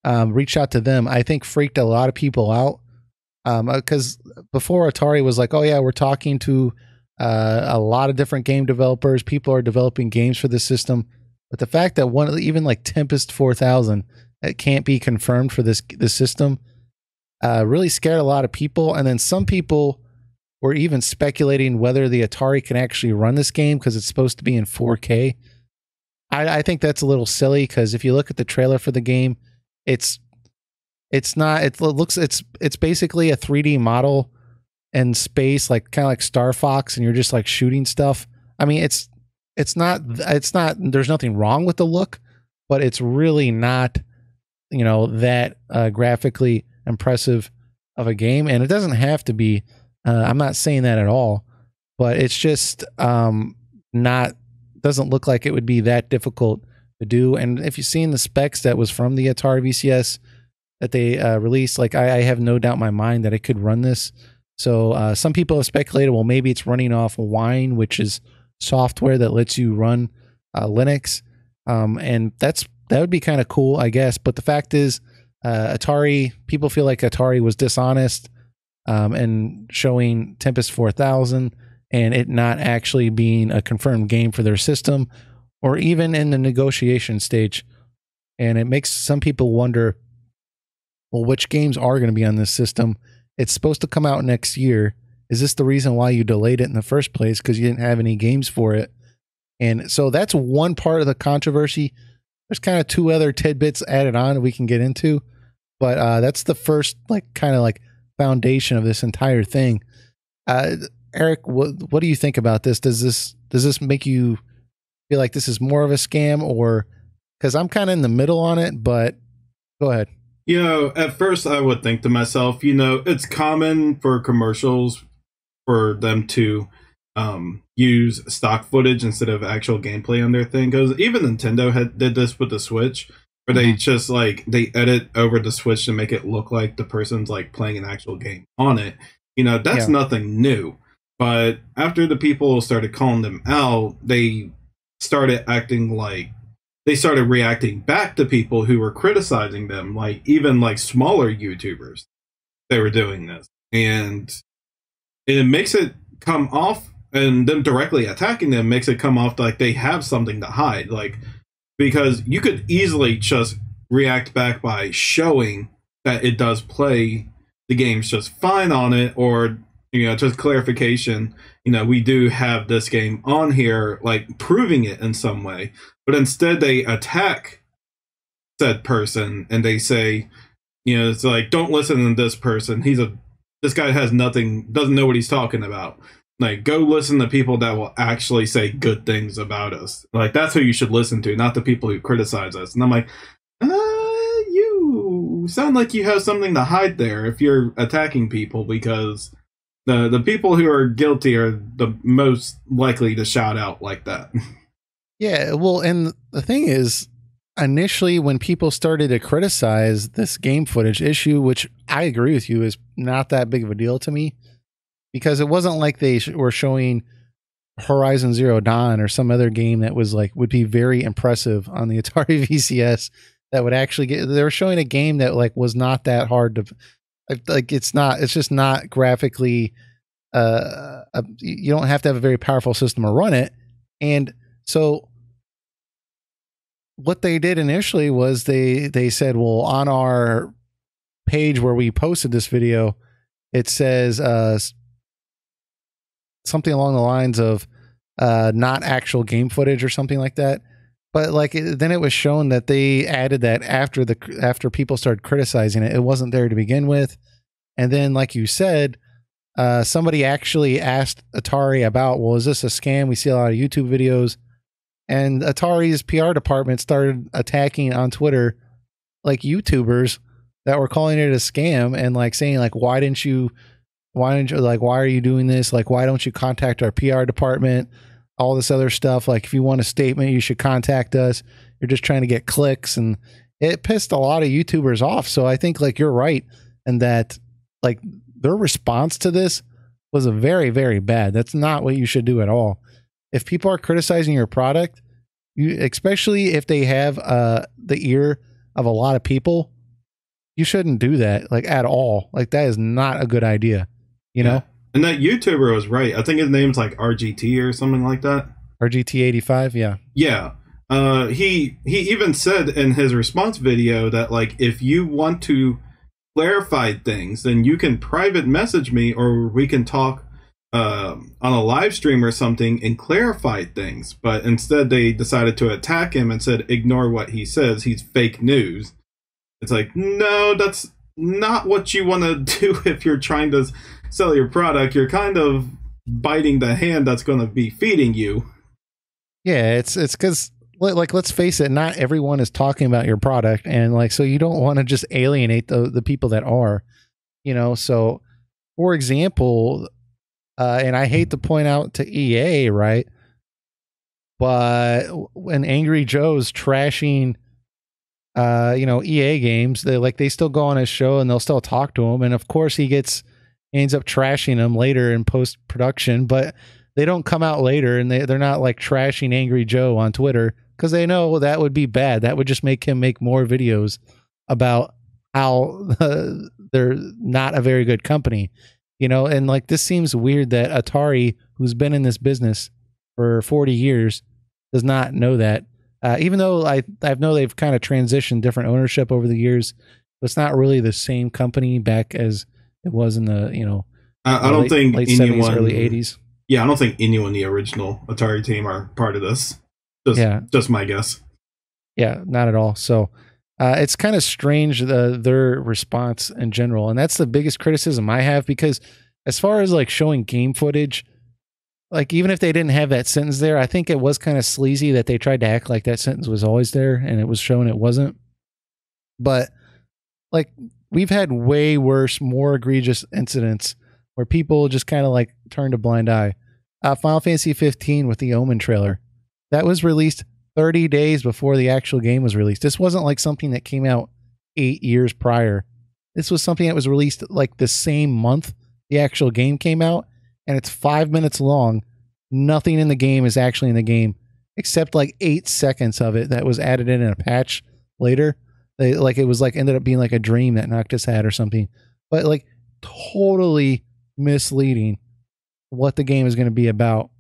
reached out to them, I think freaked a lot of people out. Because before Atari was like, oh yeah, we're talking to a lot of different game developers. People are developing games for the system. But the fact that even like Tempest 4000, it can't be confirmed for this system, really scared a lot of people. And then some people were even speculating whether the Atari can actually run this game because it's supposed to be in 4K. I think that's a little silly, because if you look at the trailer for the game, it's not. It's basically a 3D model in space, like kind of like Star Fox, and you're just like shooting stuff. I mean, it's not. There's nothing wrong with the look, but it's really not, that graphically impressive of a game, and it doesn't have to be. I'm not saying that at all, but it's just not. Doesn't look like it would be that difficult to do. And if you've seen the specs that was from the Atari VCS that they released, like I have no doubt in my mind that it could run this. So some people have speculated, well, maybe it's running off Wine, which is software that lets you run Linux, and that would be kind of cool, I guess. But the fact is, Atari, people feel like Atari was dishonest and showing Tempest 4000 and it not actually being a confirmed game for their system, or even in the negotiation stage. And it makes some people wonder, well, which games are going to be on this system? It's supposed to come out next year. Is this the reason why you delayed it in the first place? Because you didn't have any games for it. And so that's one part of the controversy. There's kind of two other tidbits added on that we can get into, but that's the first kind of foundation of this entire thing. Eric, what do you think about this? Does this make you feel like this is more of a scam, or because I'm kind of in the middle on it? But go ahead. At first I would think to myself, it's common for commercials for them to use stock footage instead of actual gameplay on their thing. Because even Nintendo did this with the Switch, where they just they edit over the Switch to make it look like the person's playing an actual game on it. That's nothing new. But after the people started calling them out, they started reacting back to people who were criticizing them, even smaller YouTubers. They were doing this, and it makes it come off, and them directly attacking them makes it come off like they have something to hide, because you could easily just react back by showing that it does play the game's just fine on it, or just clarification, we do have this game on here, proving it in some way. But instead they attack said person and they say, it's don't listen to this person. This guy has nothing, doesn't know what he's talking about. Go listen to people that will actually say good things about us. That's who you should listen to, not the people who criticize us. And I'm like, you sound like you have something to hide there if you're attacking people, because the people who are guilty are the most likely to shout out like that. Yeah, well, and the thing is, initially when people started to criticize this game footage issue, which I agree with you is not that big of a deal to me, because it wasn't like they were showing Horizon Zero Dawn or some other game that was would be very impressive on the Atari VCS. that would actually get. They were showing a game that like was not that hard to, like it's just not graphically. You don't have to have a very powerful system to run it, and so what they did initially was they said, well, on our page where we posted this video, it says something along the lines of not actual game footage or something like that. But like then it was shown that they added that after people started criticizing it. It wasn't there to begin with. And then, like you said, somebody actually asked Atari about, well, is this a scam? We see a lot of YouTube videos. And Atari's PR department started attacking on Twitter like YouTubers that were calling it a scam and like saying like, why are you doing this? Like, why don't you contact our PR department? All this other stuff. Like, if you want a statement, you should contact us. You're just trying to get clicks. And it pissed a lot of YouTubers off. So I think like you're right. And that like their response to this was a very, very bad. That's not what you should do at all. If people are criticizing your product, especially if they have the ear of a lot of people, you shouldn't do that like at all. Like that is not a good idea, you know? And that YouTuber was right. I think his name's like RGT or something like that. RGT85, yeah. Yeah. He even said in his response video that like if you want to clarify things, then you can private message me or we can talk on a live stream or something and clarify things. But instead they decided to attack him and said, ignore what he says. He's fake news. It's like, no, that's not what you want to do if you're trying to sell your product. You're kind of biting the hand that's going to be feeding you. Yeah, it's because like let's face it, not everyone is talking about your product, and like so you don't want to just alienate the people that are, you know. So, for example, and I hate to point out to EA, right? But when Angry Joe's trashing, EA games, they still go on his show and they'll still talk to him, and of course he ends up trashing them later in post production, but they don't come out later and they're not like trashing Angry Joe on Twitter because they know that would be bad. That would just make him make more videos about how they're not a very good company, you know. And like this seems weird that Atari, who's been in this business for 40 years, does not know that. Even though I know they've kind of transitioned different ownership over the years, but it's not really the same company back as it was in the, I don't think late anyone, 70s, early 80s. Yeah, I don't think anyone in the original Atari team are part of this. Just my guess. Yeah, not at all. So it's kind of strange, their response in general. And that's the biggest criticism I have, because as far as like showing game footage, like even if they didn't have that sentence there, I think it was kind of sleazy that they tried to act like that sentence was always there and it was shown it wasn't. But like we've had way worse, more egregious incidents where people just kind of like turned a blind eye. Final Fantasy 15 with the Omen trailer. That was released 30 days before the actual game was released. This wasn't like something that came out 8 years prior. This was something that was released like the same month the actual game came out, and it's 5 minutes long. Nothing in the game is actually in the game except like 8 seconds of it that was added in a patch later. It was like ended up being like a dream that Noctis had or something, but like totally misleading what the game is going to be about.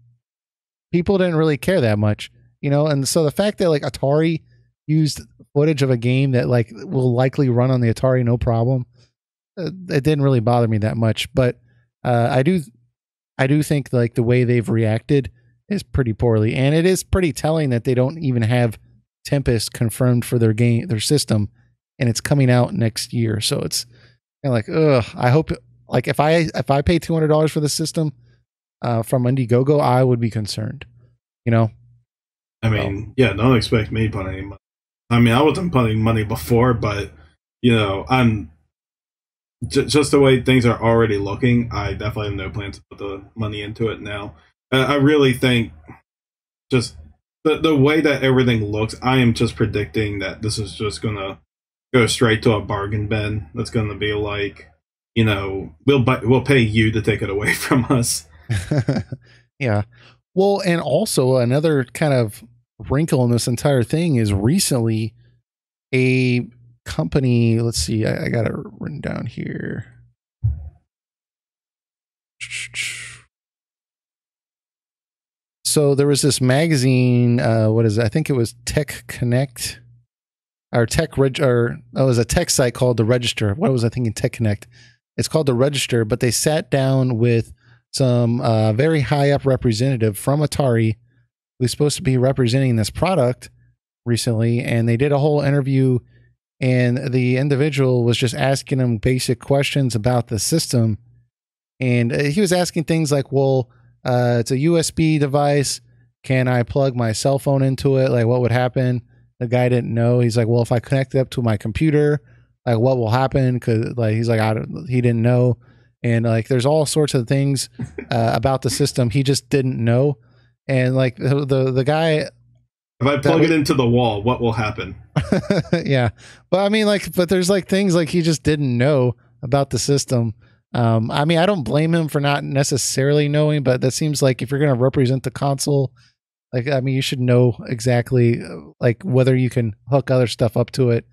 People didn't really care that much, and so the fact that like Atari used footage of a game that like will likely run on the Atari no problem, it didn't really bother me that much. But I do think like the way they've reacted is pretty poorly, and it is pretty telling that they don't even have Tempest confirmed for their system, and it's coming out next year. So it's kind of like, ugh. I hope like if I pay $200 for the system from Indiegogo, I would be concerned. I mean, yeah, don't expect me putting any money. I mean, I wasn't putting money before, but I'm just the way things are already looking. I definitely have no plans to put the money into it now. I really think just the way that everything looks, I am just predicting that this is just gonna go straight to a bargain bin. That's gonna be like, we'll pay you to take it away from us. Yeah. Well, and also another kind of wrinkle in this entire thing is recently a company, let's see, I got it written down here. So there was this magazine, what is it? I think it was Tech Connect or it was a tech site called The Register. What was I thinking? Tech Connect. It's called The Register, but they sat down with some very high up representative from Atari who's supposed to be representing this product recently, and they did a whole interview, and the individual was just asking him basic questions about the system, and he was asking things like, well, it's a USB device, can I plug my cell phone into it, like what would happen? The guy didn't know. He's like, well, if I connect it up to my computer, like what will happen? Because like he's like, he didn't know, and like there's all sorts of things about the system he just didn't know. And like the guy, if I plug it into the wall, what will happen? Yeah, but I mean, like, but there's like things like he just didn't know about the system. I mean, I don't blame him for not necessarily knowing, but that seems like if you're going to represent the console, like, I mean, you should know exactly like whether you can hook other stuff up to it.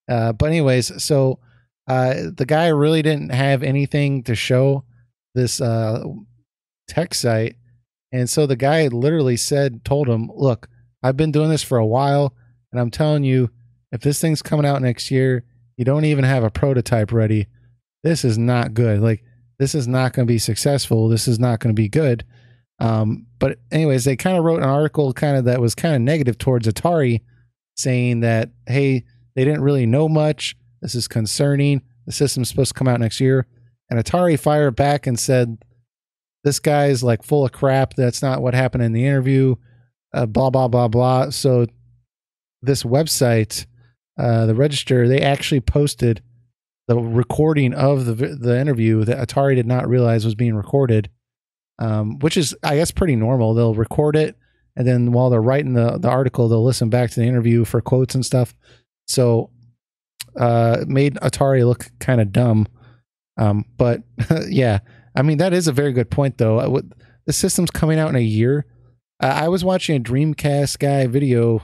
But anyways, so the guy really didn't have anything to show this tech site. And so the guy literally told him, look, I've been doing this for a while, and I'm telling you, if this thing's coming out next year, you don't even have a prototype ready. This is not good. Like, this is not going to be successful. This is not going to be good. But anyways, they kind of wrote an article that was kind of negative towards Atari, saying that, hey, they didn't really know much. This is concerning. The system's supposed to come out next year. And Atari fired back and said, this guy's like full of crap. That's not what happened in the interview. Blah, blah, blah, blah. So this website, the Register, they actually posted the recording of the interview that Atari did not realize was being recorded, which is, I guess, pretty normal. They'll record it, and then while they're writing the article, they'll listen back to the interview for quotes and stuff. So it made Atari look kind of dumb. But yeah, I mean, that is a very good point, though. The system's coming out in a year. I was watching a Dreamcast guy video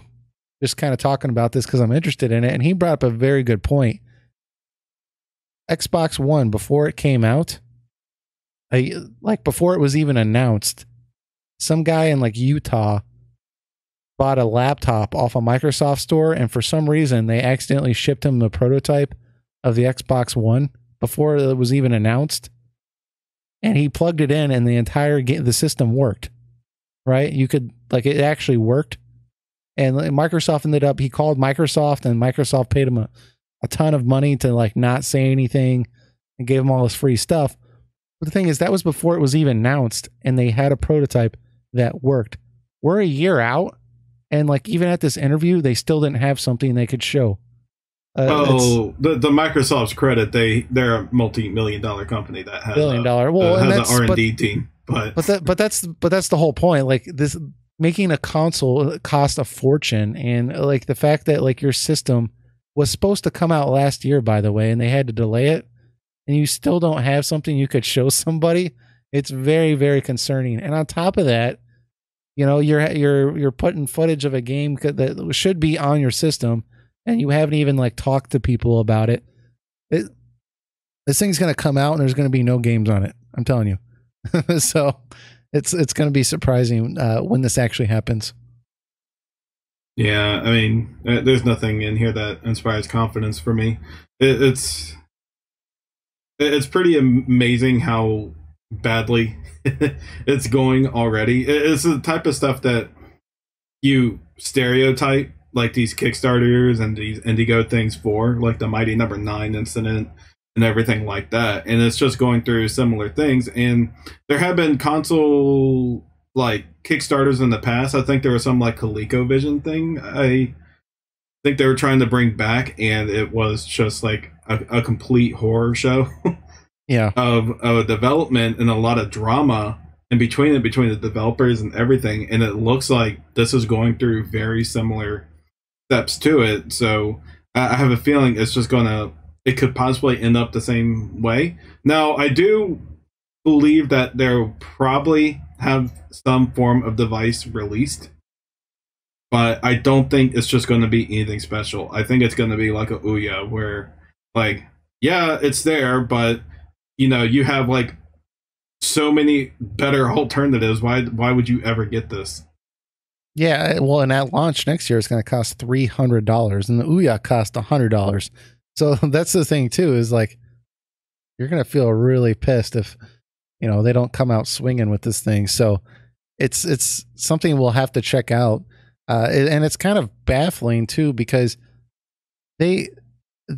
just kind of talking about this because I'm interested in it, and he brought up a very good point. Xbox One, before it came out, like before it was even announced, some guy in like Utah bought a laptop off a Microsoft store, and for some reason they accidentally shipped him the prototype of the Xbox One before it was even announced, and he plugged it in, and the entire the system worked. Right? You could, like, it actually worked, and Microsoft he called Microsoft, and Microsoft paid him a ton of money to like not say anything and gave him all this free stuff. But the thing is, that was before it was even announced, and they had a prototype that worked. We're a year out, and like even at this interview, they still didn't have something they could show. The Microsoft's credit, they're a multi-million-dollar company that has billion-dollar. Well, has an R&D team. But that's the whole point. Like, this making a console cost a fortune, and like the fact that like your system was supposed to come out last year, by the way, and they had to delay it, and you still don't have something you could show somebody. It's very, very concerning. And on top of that, you know, you're putting footage of a game that should be on your system, and you haven't even like talked to people about it. This thing's gonna come out, and there's gonna be no games on it. I'm telling you. So it's going to be surprising when this actually happens. Yeah, I mean, there's nothing in here that inspires confidence for me. It's pretty amazing how badly it's going already. It's the type of stuff that you stereotype like these Kickstarters and these Indigo things for, like the Mighty Number 9 incident and everything like that, and it's just going through similar things. And there have been console like Kickstarters in the past. I think there was some like ColecoVision thing I think they were trying to bring back, and it was just like a complete horror show. Yeah, of development and a lot of drama in between the developers and everything. And it looks like this is going through very similar steps to it. So I have a feeling it's just it could possibly end up the same way. Now, I do believe that they'll probably have some form of device released but I don't think it's just going to be anything special. I think it's going to be like a Ouya, where like, yeah, it's there, but you know, you have like so many better alternatives. Why would you ever get this? Yeah, well, and at launch next year, it's going to cost $300, and the Ouya cost $100. So that's the thing too, is like, you're going to feel really pissed if, you know, they don't come out swinging with this thing. So it's something we'll have to check out. And it's kind of baffling too, because they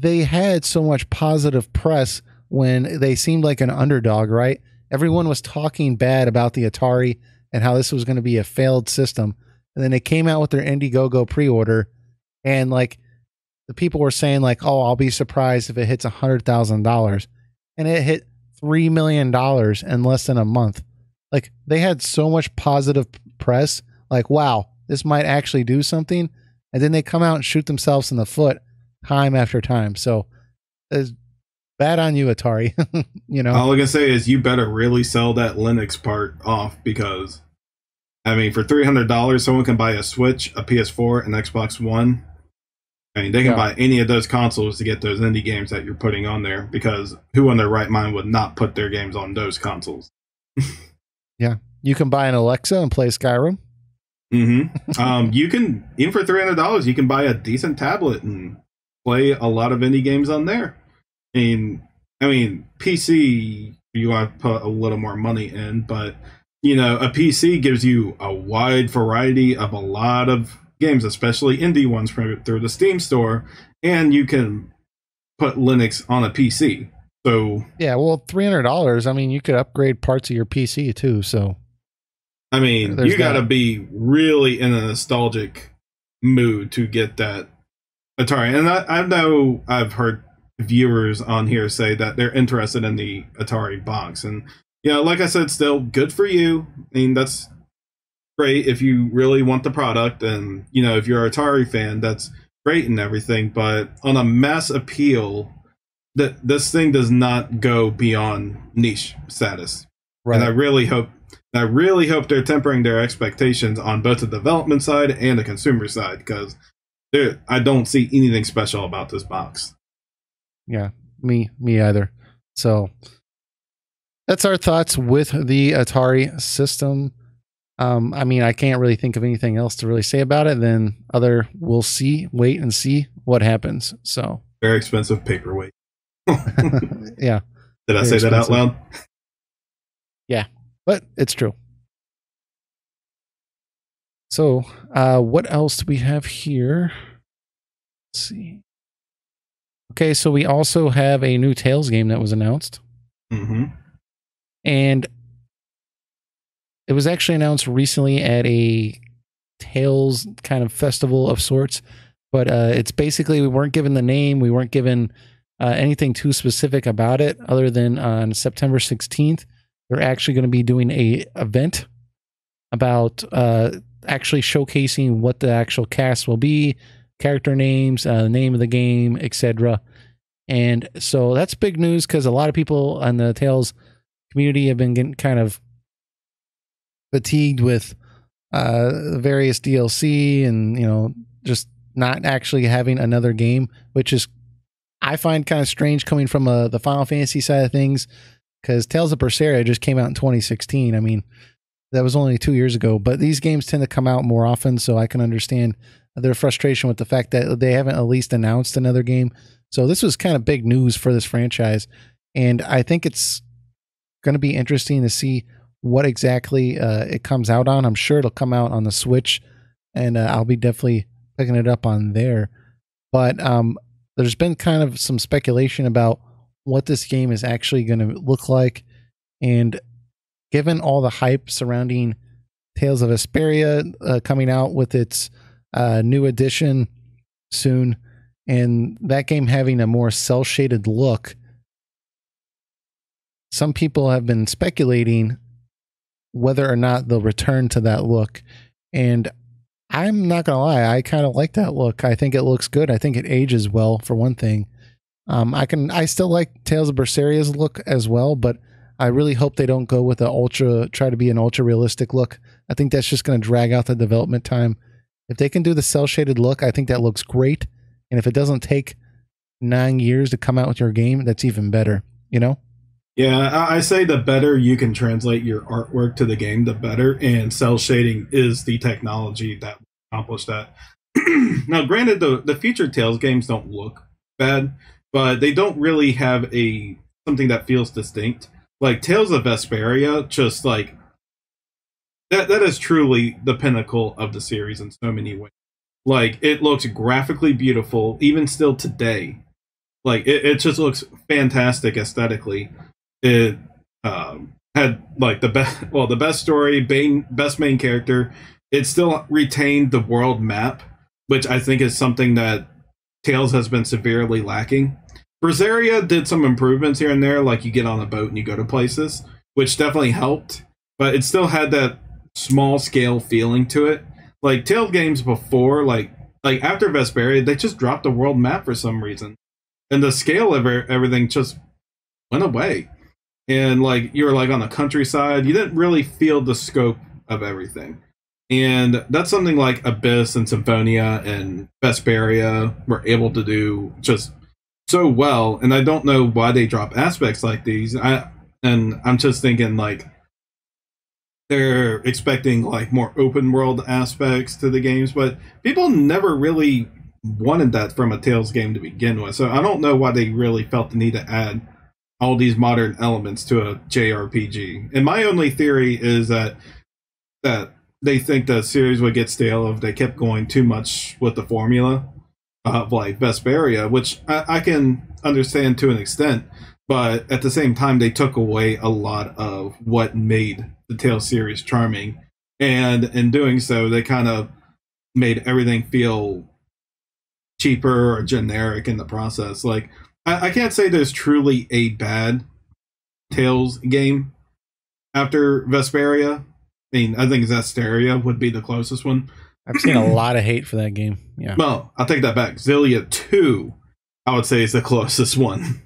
had so much positive press when they seemed like an underdog, right? Everyone was talking bad about the Atari and how this was going to be a failed system. And then they came out with their Indiegogo pre-order, and like the people were saying like, oh, I'll be surprised if it hits $100,000. And it hit $3 million in less than a month. Like, they had so much positive press, like, wow, this might actually do something. And then they come out and shoot themselves in the foot time after time. So it's bad on you, Atari. You know, all I can say is you better really sell that Linux part off, because I mean, for $300, someone can buy a Switch, a PS4, an Xbox One. I mean, they can buy any of those consoles to get those indie games that you're putting on there, because who in their right mind would not put their games on those consoles? Yeah. You can buy an Alexa and play Skyrim. Mm-hmm. You can, even for $300, you can buy a decent tablet and play a lot of indie games on there. I mean, PC, you want to put a little more money in, but you know, a PC gives you a wide variety of a lot of games, especially indie ones through the Steam store, and you can put Linux on a PC. So yeah, well, $300. I mean, you could upgrade parts of your PC too. So I mean, you got to be really in a nostalgic mood to get that Atari. And I know I've heard viewers on here say that they're interested in the Atari box, and you know, like I said, still good for you. I mean, that's great if you really want the product, and you know, if you're an Atari fan, that's great and everything. But on a mass appeal, that this thing does not go beyond niche status. Right. And I really hope they're tempering their expectations on both the development side and the consumer side, because I don't see anything special about this box. Yeah, me either. So that's our thoughts with the Atari system. I mean, I can't really think of anything else to really say about it than we'll wait and see what happens. So very expensive paperweight. Yeah. Did I say that out loud? Yeah, but it's true. So what else do we have here? Let's see. Okay, so we also have a new Tales game that was announced. Mm-hmm. And it was actually announced recently at a Tales kind of festival of sorts. But it's basically, we weren't given the name. We weren't given anything too specific about it, other than on September 16th, they're actually going to be doing a event about actually showcasing what the actual cast will be, character names, the name of the game, etc. And so that's big news, because a lot of people on the Tales community have been getting kind of fatigued with various DLC and, you know, just not actually having another game, which is, I find kind of strange coming from the Final Fantasy side of things, because Tales of Berseria just came out in 2016. I mean, that was only 2 years ago, but these games tend to come out more often, so I can understand their frustration with the fact that they haven't at least announced another game. So this was kind of big news for this franchise, and I think it's going to be interesting to see what exactly it comes out on. I'm sure it'll come out on the Switch, and I'll be definitely picking it up on there. But there's been kind of some speculation about what this game is actually going to look like, and given all the hype surrounding Tales of Vesperia coming out with its new edition soon, and that game having a more cel-shaded look, some people have been speculating whether or not they'll return to that look. And I'm not gonna lie, I kind of like that look. I think it looks good. I think it ages well, for one thing. I still like Tales of Berseria's look as well, but I really hope they don't go with try to be an ultra realistic look. I think that's just going to drag out the development time If they can do the cell shaded look, I think that looks great. And if it doesn't take 9 years to come out with your game, that's even better, you know? Yeah, I say the better you can translate your artwork to the game, the better. And cell shading is the technology that will accomplish that. Now, granted, the future Tales games don't look bad, but they don't really have something that feels distinct. Like Tales of Vesperia, just like that is truly the pinnacle of the series in so many ways. Like, it looks graphically beautiful, even still today. Like, it just looks fantastic aesthetically. It had like the best story, best main character. It still retained the world map, which I think is something that Tales has been severely lacking. Berseria did some improvements here and there, like you get on a boat and you go to places, which definitely helped, but it still had that small scale feeling to it. Like Tales games before, like after Vesperia, they just dropped the world map for some reason, and the scale of everything just went away. And like you were like on the countryside, you didn't really feel the scope of everything. And that's something like Abyss and Symphonia and Vesperia were able to do just so well. And I don't know why they drop aspects like these. I'm just thinking like they're expecting like more open world aspects to the games, but people never really wanted that from a Tales game to begin with. So I don't know why they really felt the need to add all these modern elements to a JRPG. And my only theory is that they think the series would get stale if they kept going too much with the formula of like Vesperia, which I can understand to an extent, but at the same time they took away a lot of what made the Tales series charming, and in doing so they kind of made everything feel cheaper or generic in the process. Like I can't say there's truly a bad Tales game after Vesperia. I mean, I think Zestiria would be the closest one. I've seen a lot of hate for that game. Yeah. Well, I'll take that back. Xillia 2, I would say, is the closest one.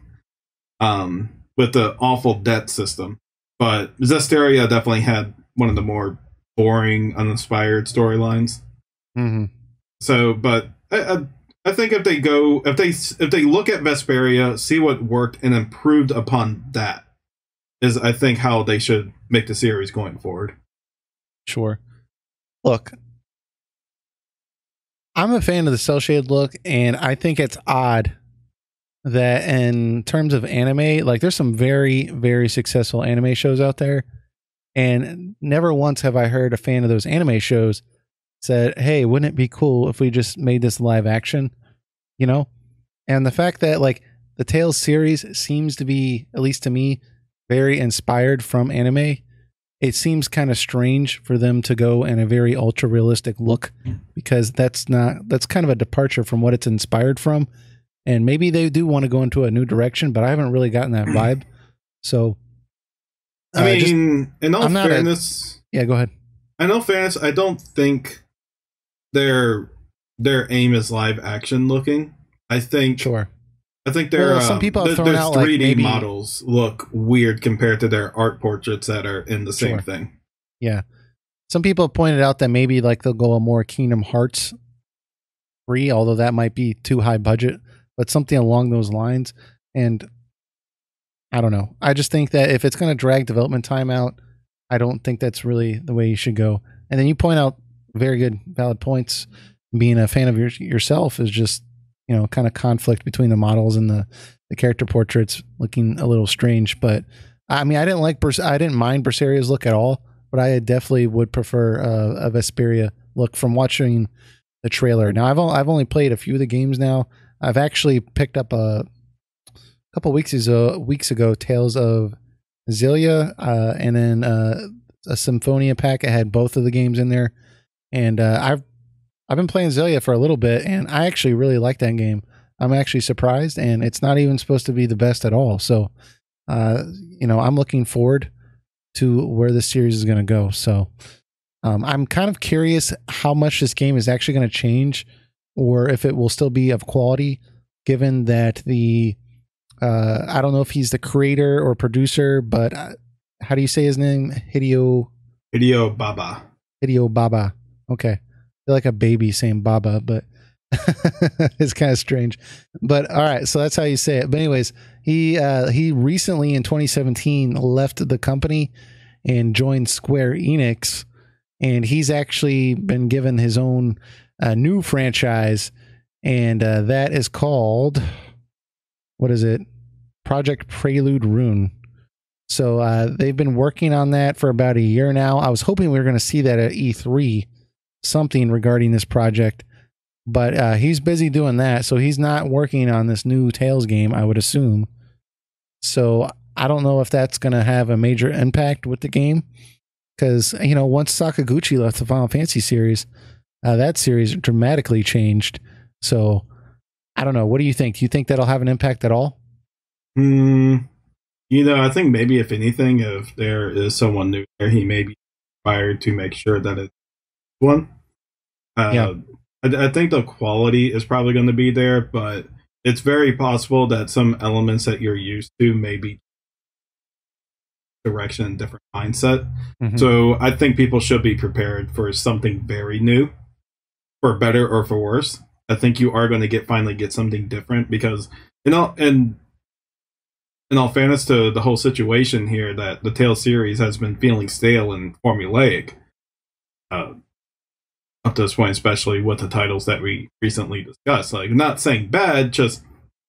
With the awful debt system. But Zestiria definitely had one of the more boring, uninspired storylines. Mm-hmm. So, but I think if they look at Vesperia, see what worked, and improved upon that, is I think how they should make the series going forward. Sure. Look, I'm a fan of the cel shaded look, and I think it's odd that in terms of anime, like there's some very, very successful anime shows out there, and never once have I heard a fan of those anime shows said, hey, wouldn't it be cool if we just made this live action, you know? And the fact that like the Tales series seems to be, at least to me, very inspired from anime, it seems kind of strange for them to go in a very ultra realistic look, because that's kind of a departure from what it's inspired from. And maybe they do want to go into a new direction, but I haven't really gotten that vibe. So I mean, in all fairness, yeah, go ahead. In all fairness, I don't think their aim is live action looking. I think some people have thrown out 3D like models look weird compared to their art portraits that are in the same thing. Yeah, some people have pointed out that maybe like they'll go a more Kingdom Hearts 3, although that might be too high budget, but something along those lines. And I don't know. I just think that if it's going to drag development time out, I don't think that's really the way you should go. And then you point out very good, valid points. Being a fan of yourself is just, you know, kind of conflict between the models and the character portraits looking a little strange. But I mean, I didn't mind Berseria's look at all, but I definitely would prefer a Vesperia look from watching the trailer. Now I've only played a few of the games now. I've actually picked up a couple weeks ago Tales of Xillia, and then a Symphonia pack. I had both of the games in there, and I've been playing Xillia for a little bit, and I actually really like that game. I'm actually surprised, and it's not even supposed to be the best at all. So, you know, I'm looking forward to where this series is going to go. So, I'm kind of curious how much this game is actually going to change, or if it will still be of quality, given that I don't know if he's the creator or producer, but how do you say his name? Hideo Baba. Hideo Baba. Okay. feel like a baby saying Baba, but it's kind of strange. But all right, so that's how you say it. But anyways, he recently in 2017 left the company and joined Square Enix, and he's actually been given his own new franchise, and that is called, what is it? Project Prelude Rune. So they've been working on that for about a year now. I was hoping we were going to see that at E3, something regarding this project, but he's busy doing that, so he's not working on this new Tales game, I would assume. So I don't know if that's going to have a major impact with the game, because, you know, once Sakaguchi left the Final Fantasy series, that series dramatically changed. So I don't know. What do you think? Do you think that'll have an impact at all? You know, I think maybe if anything, if there is someone new there, he may be required to make sure that it's one. Yeah. I think the quality is probably going to be there, but it's very possible that some elements that you're used to may be direction and different mindset. Mm-hmm. So I think people should be prepared for something very new, for better or for worse. I think you are going to finally get something different, because in all fairness to the whole situation here, that the Tales series has been feeling stale and formulaic up to this point, especially with the titles that we recently discussed. Like, I'm not saying bad, just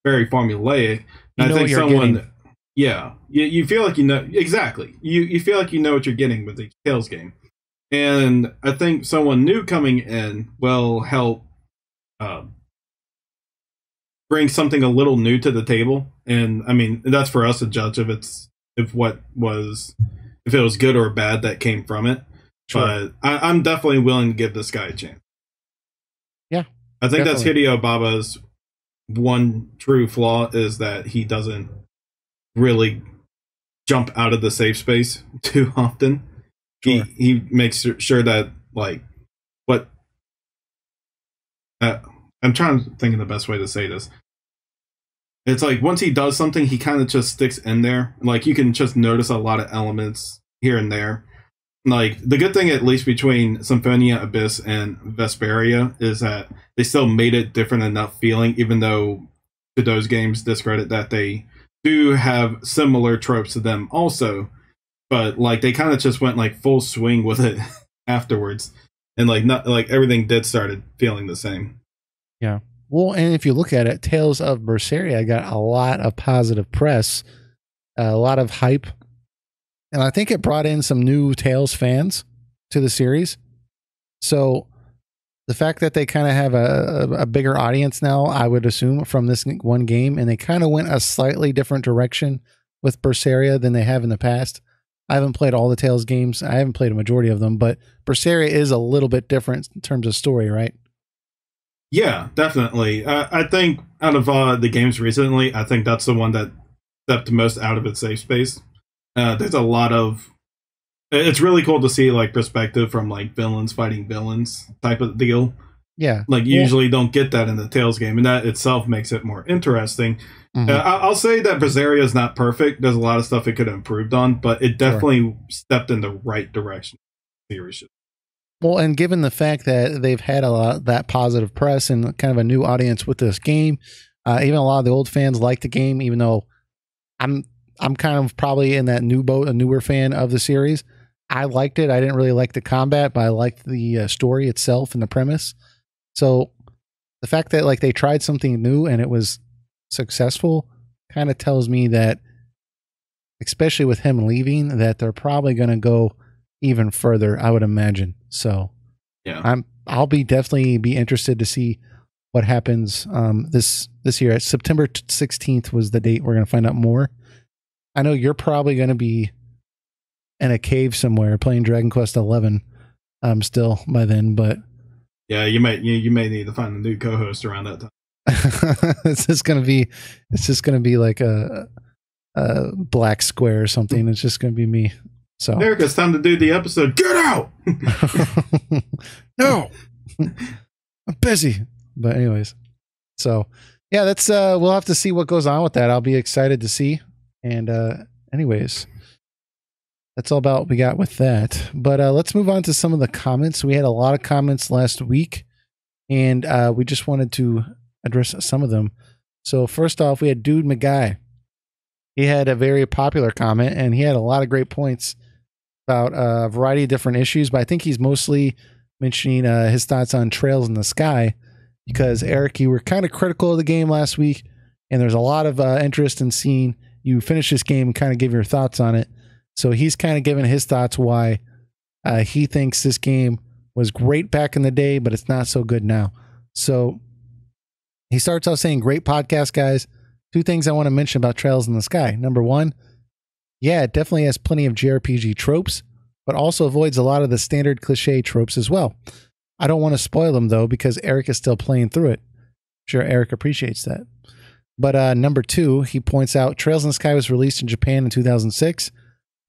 very formulaic. And I think someone, yeah, you feel like you know exactly. You feel like you know what you're getting with each Tales game, and I think someone new coming in will help bring something a little new to the table. And I mean, that's for us to judge if it was good or bad that came from it. Sure. But I'm definitely willing to give this guy a chance. Yeah, I think that's Hideo Baba's one true flaw, is that he doesn't really jump out of the safe space too often. Sure. He makes sure that, like, what I'm trying to think of the best way to say this. It's like once he does something, he kind of just sticks in there. Like, you can just notice a lot of elements here and there. Like, the good thing, at least between Symphonia Abyss and Vesperia, is that they still made it different enough feeling, even though to those games discredit that they do have similar tropes to them also. But like, they kind of just went like full swing with it afterwards, and like not like everything did started feeling the same. Yeah. Well, and if you look at it, Tales of Berseria got a lot of positive press, a lot of hype. And I think it brought in some new Tales fans to the series. So the fact that they kind of have a bigger audience now, I would assume, from this one game, and they kind of went a slightly different direction with Berseria than they have in the past. I haven't played all the Tales games. I haven't played a majority of them, but Berseria is a little bit different in terms of story, right? Yeah, definitely. I think out of the games recently, I think that's the one that stepped most out of its safe space. There's a lot of... It's really cool to see, like, perspective from, like, villains fighting villains type of deal. Yeah. Like, you usually don't get that in the Tales game, and that itself makes it more interesting. Mm-hmm. I'll say that Berseria is not perfect. There's a lot of stuff it could have improved on, but it definitely stepped in the right direction. Well, and given the fact that they've had a lot of that positive press and kind of a new audience with this game, even a lot of the old fans like the game, even though I'm kind of probably in that new boat, a newer fan of the series. I liked it. I didn't really like the combat, but I liked the story itself and the premise. So the fact that like they tried something new and it was successful kind of tells me that, especially with him leaving, that they're probably going to go even further, I would imagine. So yeah, I'll definitely be interested to see what happens this year. September 16th was the date we're going to find out more. I know you're probably going to be in a cave somewhere playing Dragon Quest XI still by then, but yeah, you may need to find a new co-host around that time. It's just going to be like a black square or something. It's just going to be me. So Eric, it's time to do the episode. Get out! No, I'm busy. But anyways, so yeah, that's we'll have to see what goes on with that. I'll be excited to see. And anyways, that's all about what we got with that. But let's move on to some of the comments. We had a lot of comments last week, and we just wanted to address some of them. So first off, we had Dude McGuy. He had a very popular comment, and he had a lot of great points about a variety of different issues, but I think he's mostly mentioning his thoughts on Trails in the Sky, because Eric, you were kind of critical of the game last week, and there's a lot of interest in seeing you finish this game and kind of give your thoughts on it. So he's kind of giving his thoughts why he thinks this game was great back in the day, but it's not so good now. So he starts out saying, great podcast, guys. 2 things I want to mention about Trails in the Sky. Number 1, yeah, it definitely has plenty of JRPG tropes, but also avoids a lot of the standard cliche tropes as well. I don't want to spoil them, though, because Eric is still playing through it. I'm sure Eric appreciates that. But number 2, he points out Trails in the Sky was released in Japan in 2006,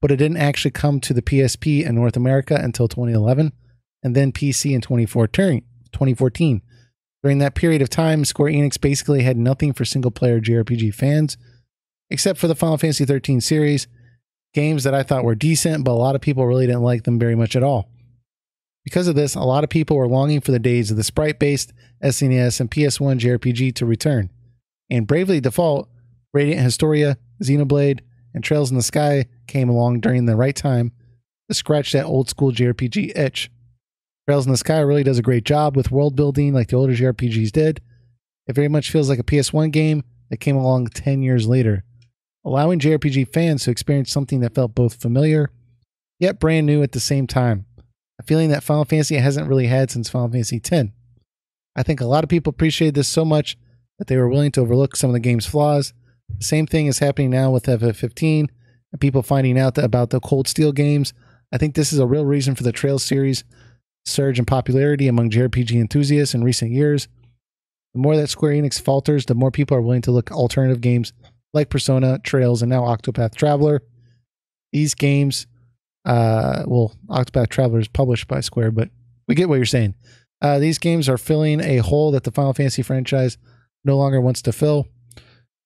but it didn't actually come to the PSP in North America until 2011, and then PC in 2014. During that period of time, Square Enix basically had nothing for single-player JRPG fans, except for the Final Fantasy XIII series, games that I thought were decent, but a lot of people really didn't like them very much at all. Because of this, a lot of people were longing for the days of the sprite-based SNES and PS1 JRPG to return. And Bravely Default, Radiant Historia, Xenoblade, and Trails in the Sky came along during the right time to scratch that old-school JRPG itch. Trails in the Sky really does a great job with world building like the older JRPGs did. It very much feels like a PS1 game that came along 10 years later, allowing JRPG fans to experience something that felt both familiar yet brand new at the same time, a feeling that Final Fantasy hasn't really had since Final Fantasy X. I think a lot of people appreciated this so much that they were willing to overlook some of the game's flaws. The same thing is happening now with FF15 and people finding out about the Cold Steel games. I think this is a real reason for the Trails series surge in popularity among JRPG enthusiasts in recent years. The more that Square Enix falters, the more people are willing to look at alternative games like Persona, Trails, and now Octopath Traveler. These games, Octopath Traveler is published by Square, but we get what you're saying. These games are filling a hole that the Final Fantasy franchise no longer wants to fill.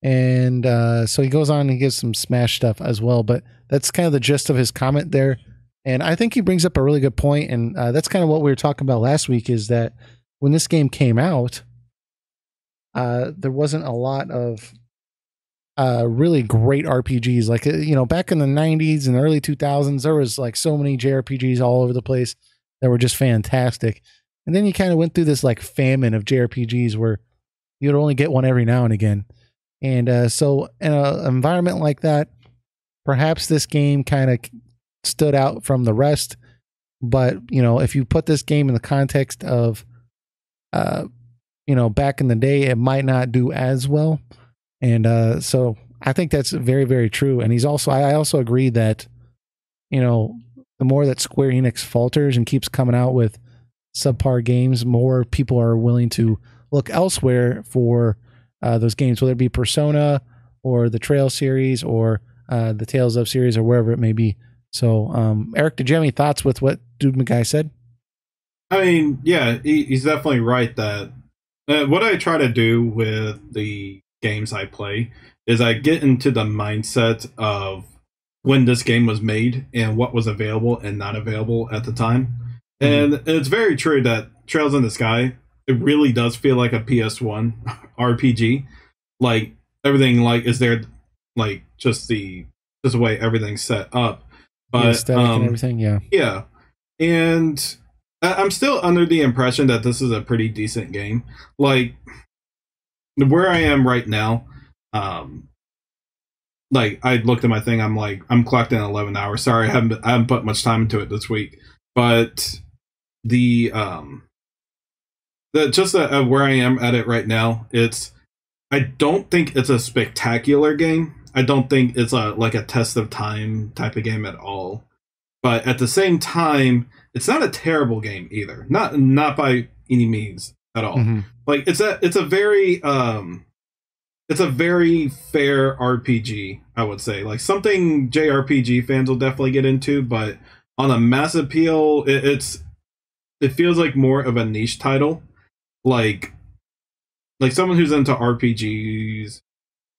And so he goes on and he gives some Smash stuff as well, but that's kind of the gist of his comment there. And I think he brings up a really good point, and that's kind of what we were talking about last week, is that when this game came out, there wasn't a lot of really great RPGs. Like, back in the 90s and early 2000s, there was like so many JRPGs all over the place that were just fantastic. And then you kind of went through this like famine of JRPGs where you'd only get one every now and again. And so in an environment like that, perhaps this game kind of stood out from the rest. But, if you put this game in the context of, back in the day, it might not do as well. And so I think that's very, very true. And I also agree that, the more that Square Enix falters and keeps coming out with subpar games, more people are willing to look elsewhere for those games, whether it be Persona or the Trail series or the Tales of series or wherever it may be. So, Eric, did you have any thoughts with what Dude McGuy said? I mean, yeah, he's definitely right that what I try to do with the games I play is I get into the mindset of when this game was made and what was available and not available at the time. Mm-hmm. And it's very true that Trails in the Sky, it really does feel like a PS1 RPG. Like, everything is there, just the way everything's set up. But aesthetic and everything, yeah. Yeah. And I'm still under the impression that this is a pretty decent game. Like, where I am right now, I looked at my thing, I'm clocked in 11 hours. Sorry, I haven't put much time into it this week. But where I am at it right now, I don't think it's a spectacular game. I don't think it's a test of time type of game at all. But at the same time, it's not a terrible game either. Not by any means at all. Mm-hmm. It's a very fair RPG, I would say. Like, something JRPG fans will definitely get into, but on a mass appeal, it feels like more of a niche title. Like someone who's into RPGs,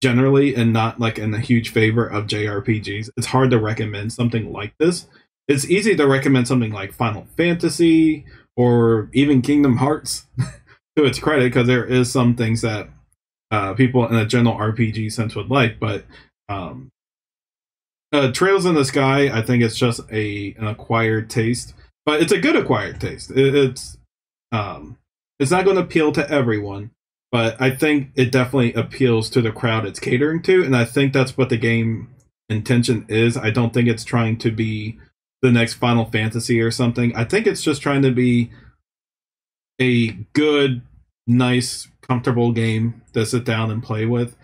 generally and not like in a huge favor of JRPGs, it's hard to recommend something like this. It's easy to recommend something like Final Fantasy or even Kingdom Hearts to its credit, because there is some things that people in a general RPG sense would like, but Trails in the Sky, I think it's just an acquired taste, but it's a good acquired taste. It's not going to appeal to everyone, but I think it definitely appeals to the crowd it's catering to, and I think that's what the game intention is. I don't think it's trying to be the next Final Fantasy or something. I think it's just trying to be a good, nice, comfortable game to sit down and play with,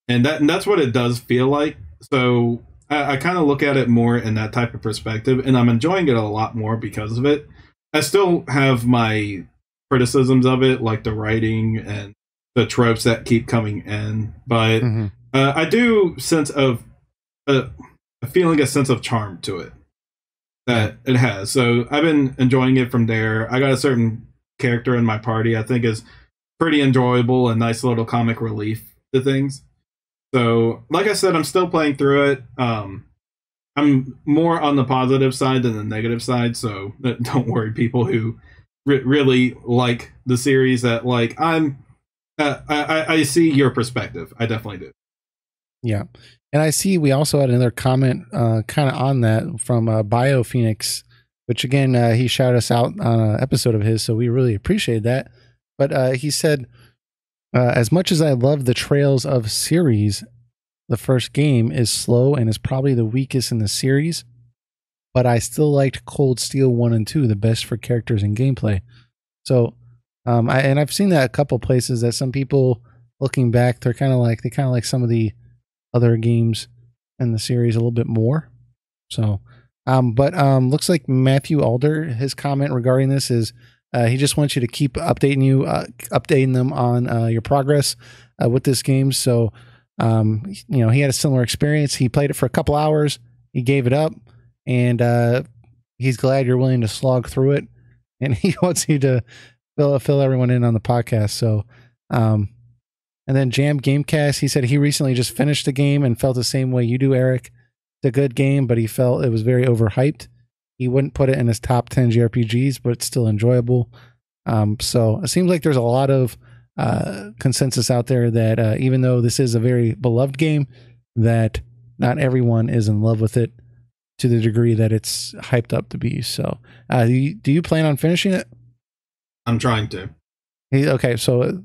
and that's what it does feel like. So I kind of look at it more in that type of perspective, and I'm enjoying it a lot more because of it. I still have my criticisms of it, like the writing and the tropes that keep coming in, but I do sense of feeling a sense of charm to it that it has. So I've been enjoying it from there. I got a certain character in my party I think is pretty enjoyable and nice little comic relief to things. So like I said, I'm still playing through it. I'm more on the positive side than the negative side, so don't worry, people who really like the series. That like I see your perspective. I definitely do. Yeah. And I see we also had another comment kind of on that from BioPhoenix, which again, he shouted us out on an episode of his, so we really appreciate that. But he said, as much as I love the Trails of series, the first game is slow and is probably the weakest in the series, but I still liked Cold Steel 1 and 2 the best for characters and gameplay. So, I've seen that a couple places that some people looking back, they kind of like some of the other games in the series a little bit more. So, looks like Matthew Alder, his comment regarding this is he just wants you to keep updating them on your progress with this game. So, he had a similar experience. He played it for a couple hours. He gave it up, and he's glad you're willing to slog through it. And he wants you to fill everyone in on the podcast. So, and then Jam Gamecast, he said he recently just finished the game and felt the same way you do, Eric. It's a good game, but he felt it was very overhyped. He wouldn't put it in his top 10 JRPGs, but it's still enjoyable. So it seems like there's a lot of consensus out there that even though this is a very beloved game, that not everyone is in love with it to the degree that it's hyped up to be. So do you plan on finishing it? I'm trying to. Okay, so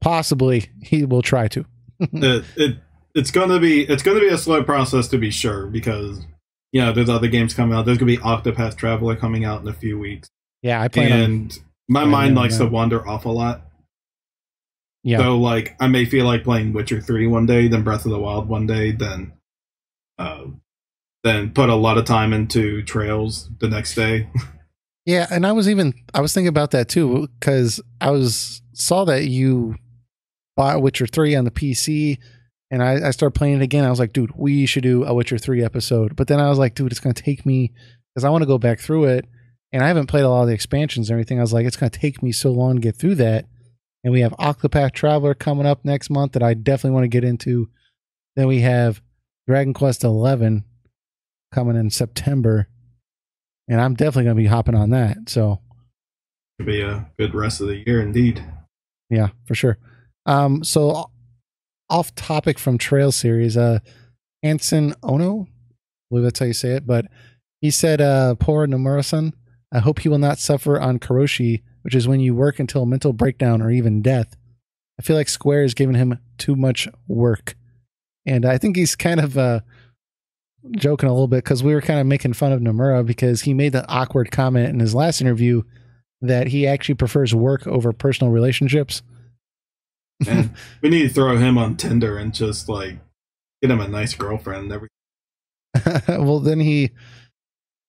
possibly he will try to. It's gonna be a slow process, to be sure, because there's other games coming out. There's gonna be Octopath Traveler coming out in a few weeks. Yeah, I plan and my mind likes to wander off a lot. Yeah. So like I may feel like playing Witcher 3 one day, then Breath of the Wild one day, then put a lot of time into Trails the next day. Yeah, and I was thinking about that too, because saw that you bought Witcher 3 on the PC, and I started playing it again. I was like, dude, we should do a Witcher 3 episode. But then I was like, dude, it's going to take me, because I want to go back through it, and I haven't played a lot of the expansions and everything. I was like, it's going to take me so long to get through that. And we have Octopath Traveler coming up next month that I definitely want to get into. Then we have Dragon Quest 11 coming in September, and I'm definitely going to be hopping on that. So it'll be a good rest of the year, indeed. Yeah, for sure. So off topic from Trail series, Hansen Ono, I believe that's how you say it, but he said, poor Nomura-san, I hope he will not suffer on karoshi, which is when you work until a mental breakdown or even death. I feel like Square is giving him too much work. And I think he's kind of joking a little bit, because we were kind of making fun of Nomura because he made the awkward comment in his last interview that he actually prefers work over personal relationships. And we need to throw him on Tinder and just like get him a nice girlfriend and everything. Well, then I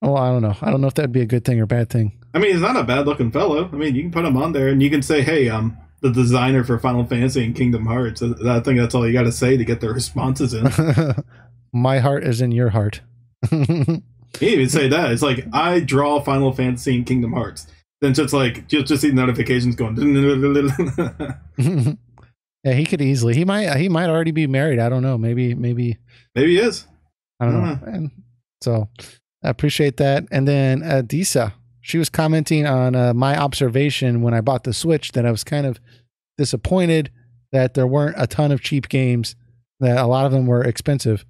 don't know. I don't know if that'd be a good thing or bad thing. I mean, he's not a bad looking fellow. I mean, you can put him on there and you can say, hey, I'm the designer for Final Fantasy and Kingdom Hearts. I think that's all you got to say to get the responses in. My heart is in your heart. You even say that. It's like, I draw Final Fantasy and Kingdom Hearts. Then just like, just see notifications going. Yeah, he could easily. He might already be married. I don't know. Maybe he is. I don't know. And so I appreciate that. And then Disa, she was commenting on my observation when I bought the Switch that I was kind of disappointed that there weren't a ton of cheap games, that a lot of them were expensive.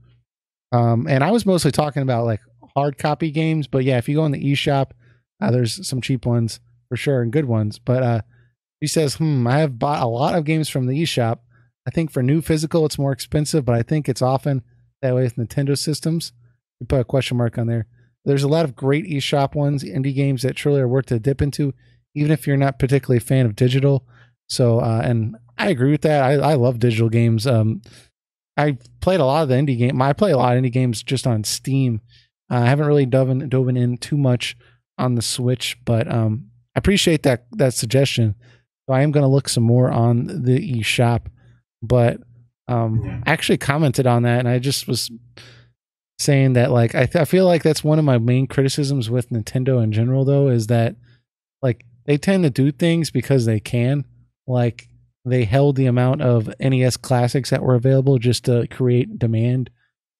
And I was mostly talking about like hard copy games, but yeah, if you go in the eShop, there's some cheap ones for sure and good ones. But she says, I have bought a lot of games from the eShop. I think for new physical, it's more expensive, but I think it's often that way with Nintendo systems. We put a question mark on there. There's a lot of great eShop ones, indie games that truly are worth to dip into, even if you're not particularly a fan of digital. So, and I agree with that. I love digital games. I played a lot of the indie game. I play a lot of indie games just on Steam. I haven't really dove in too much on the Switch, but I appreciate that suggestion. So I am going to look some more on the eShop, but I actually commented on that, and I just was saying that like I feel like that's one of my main criticisms with Nintendo in general, though, is that like they tend to do things because they can. Like they held the amount of NES classics that were available just to create demand,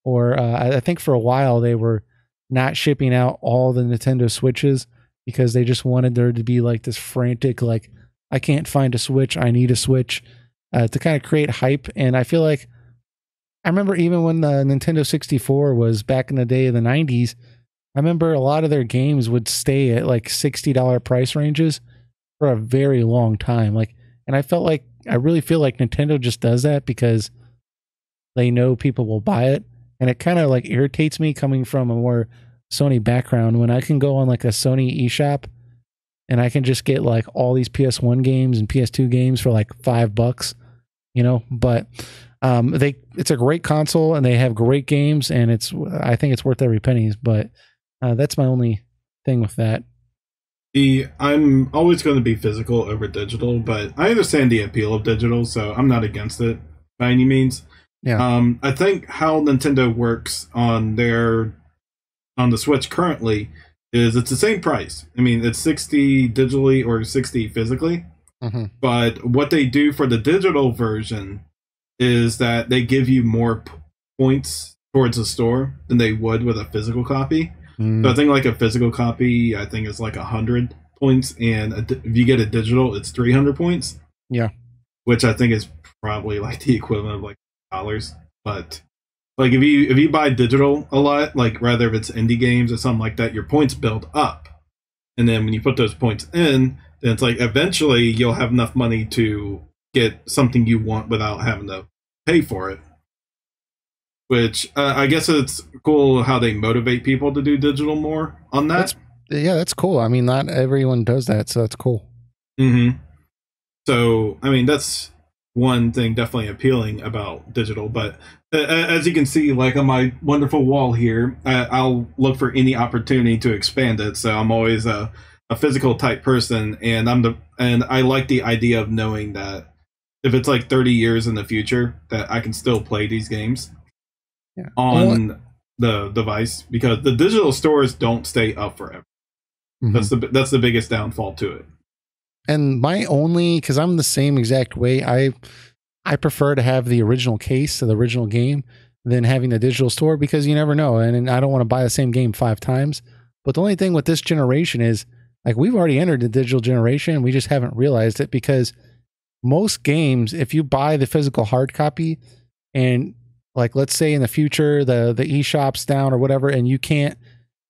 or I think for a while they were not shipping out all the Nintendo Switches because they just wanted there to be like this frantic like, I can't find a Switch, I need a Switch, to kind of create hype. And I feel like I remember even when the Nintendo 64 was back in the day of the 90s, I remember a lot of their games would stay at like $60 price ranges for a very long time. Like, and I really feel like Nintendo just does that because they know people will buy it. And it kind of like irritates me coming from a more Sony background when I can go on like a Sony eShop and I can just get like all these PS1 games and PS2 games for like $5, you know, but it's a great console and they have great games and I think it's worth every penny, but that's my only thing with that. I'm always going to be physical over digital, but I understand the appeal of digital, so I'm not against it by any means. Yeah. I think how Nintendo works on the Switch currently is it's the same price. I mean, it's 60 digitally or 60 physically. Mm-hmm. But what they do for the digital version is that they give you more points towards the store than they would with a physical copy. So I think like a physical copy, I think is like 100 points, and if you get a digital, it's 300 points. Yeah, which I think is probably like the equivalent of like $. But like if you buy digital a lot, like rather if it's indie games or something like that, your points build up, and then when you put those points in, then it's like eventually you'll have enough money to get something you want without having to pay for it. Which I guess it's cool how they motivate people to do digital more on that. That's cool. I mean, not everyone does that, so that's cool. Mm-hmm. So, I mean, that's one thing definitely appealing about digital. But as you can see, like on my wonderful wall here, I'll look for any opportunity to expand it. So I'm always a physical type person, and I like the idea of knowing that if it's like 30 years in the future, that I can still play these games. Yeah. On the device, because the digital stores don't stay up forever. Mm-hmm. That's the biggest downfall to it. And because I'm the same exact way, I prefer to have the original case of the original game than having the digital store, because you never know, and I don't want to buy the same game 5 times. But the only thing with this generation is like we've already entered the digital generation, we just haven't realized it, because most games, if you buy the physical hard copy and like, let's say in the future, the eShop's down or whatever, and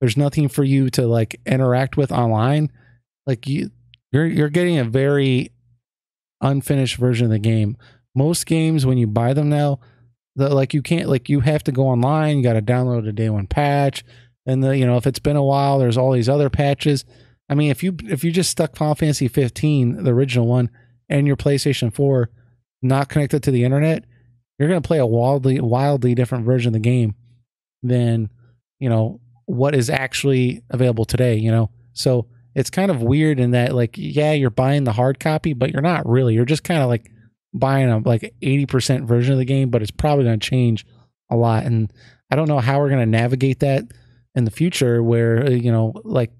there's nothing for you to like interact with online. Like you're getting a very unfinished version of the game. Most games, when you buy them now, you have to go online. You got to download a day one patch. And if it's been a while, there's all these other patches. I mean, if you just stuck Final Fantasy 15, the original one, and your PlayStation 4 not connected to the internet, you're going to play a wildly different version of the game than, what is actually available today, So it's kind of weird in that, like, yeah, you're buying the hard copy, but you're not really. You're just kind of like buying a like 80% version of the game, but it's probably going to change a lot. And I don't know how we're going to navigate that in the future where, like,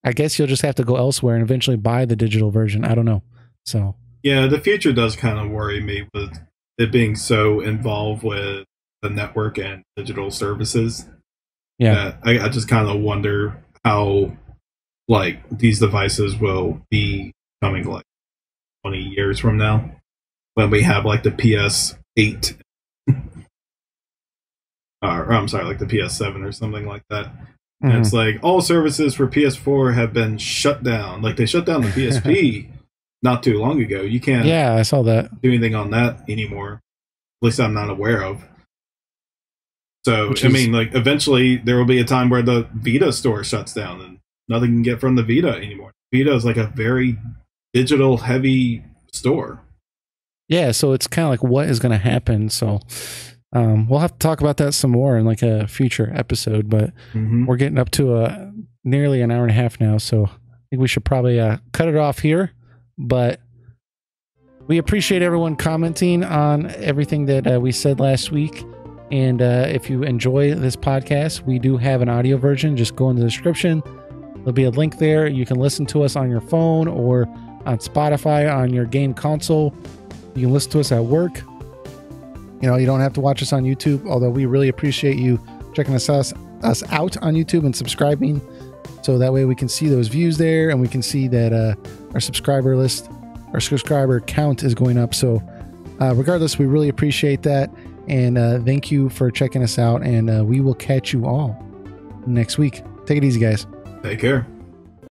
I guess you'll just have to go elsewhere and eventually buy the digital version. I don't know. So Yeah, the future does kind of worry me with it being so involved with the network and digital services. Yeah. I just kind of wonder how like these devices will be coming like 20 years from now when we have like the PS8 or I'm sorry, like the PS7 or something like that. And it's like all services for PS4 have been shut down. Like they shut down the PSP not too long ago. You can't I saw that. do anything on that anymore. At least I'm not aware of. So I mean, like eventually there will be a time where the Vita store shuts down and nothing can get from the Vita anymore. Vita is like a very digital heavy store. Yeah, so it's kind of like what is going to happen. So we'll have to talk about that some more in like a future episode, but we're getting up to nearly an hour and a half now. So I think we should probably cut it off here, but we appreciate everyone commenting on everything that we said last week. And if you enjoy this podcast, we do have an audio version. Just go in the description. There'll be a link there. You can listen to us on your phone or on Spotify on your game console. You can listen to us at work. You know, you don't have to watch us on YouTube, although we really appreciate you checking us out on YouTube and subscribing. So that way we can see those views there and we can see that our subscriber list, our subscriber count is going up. So regardless, we really appreciate that. And thank you for checking us out. And we will catch you all next week. Take it easy, guys. Take care.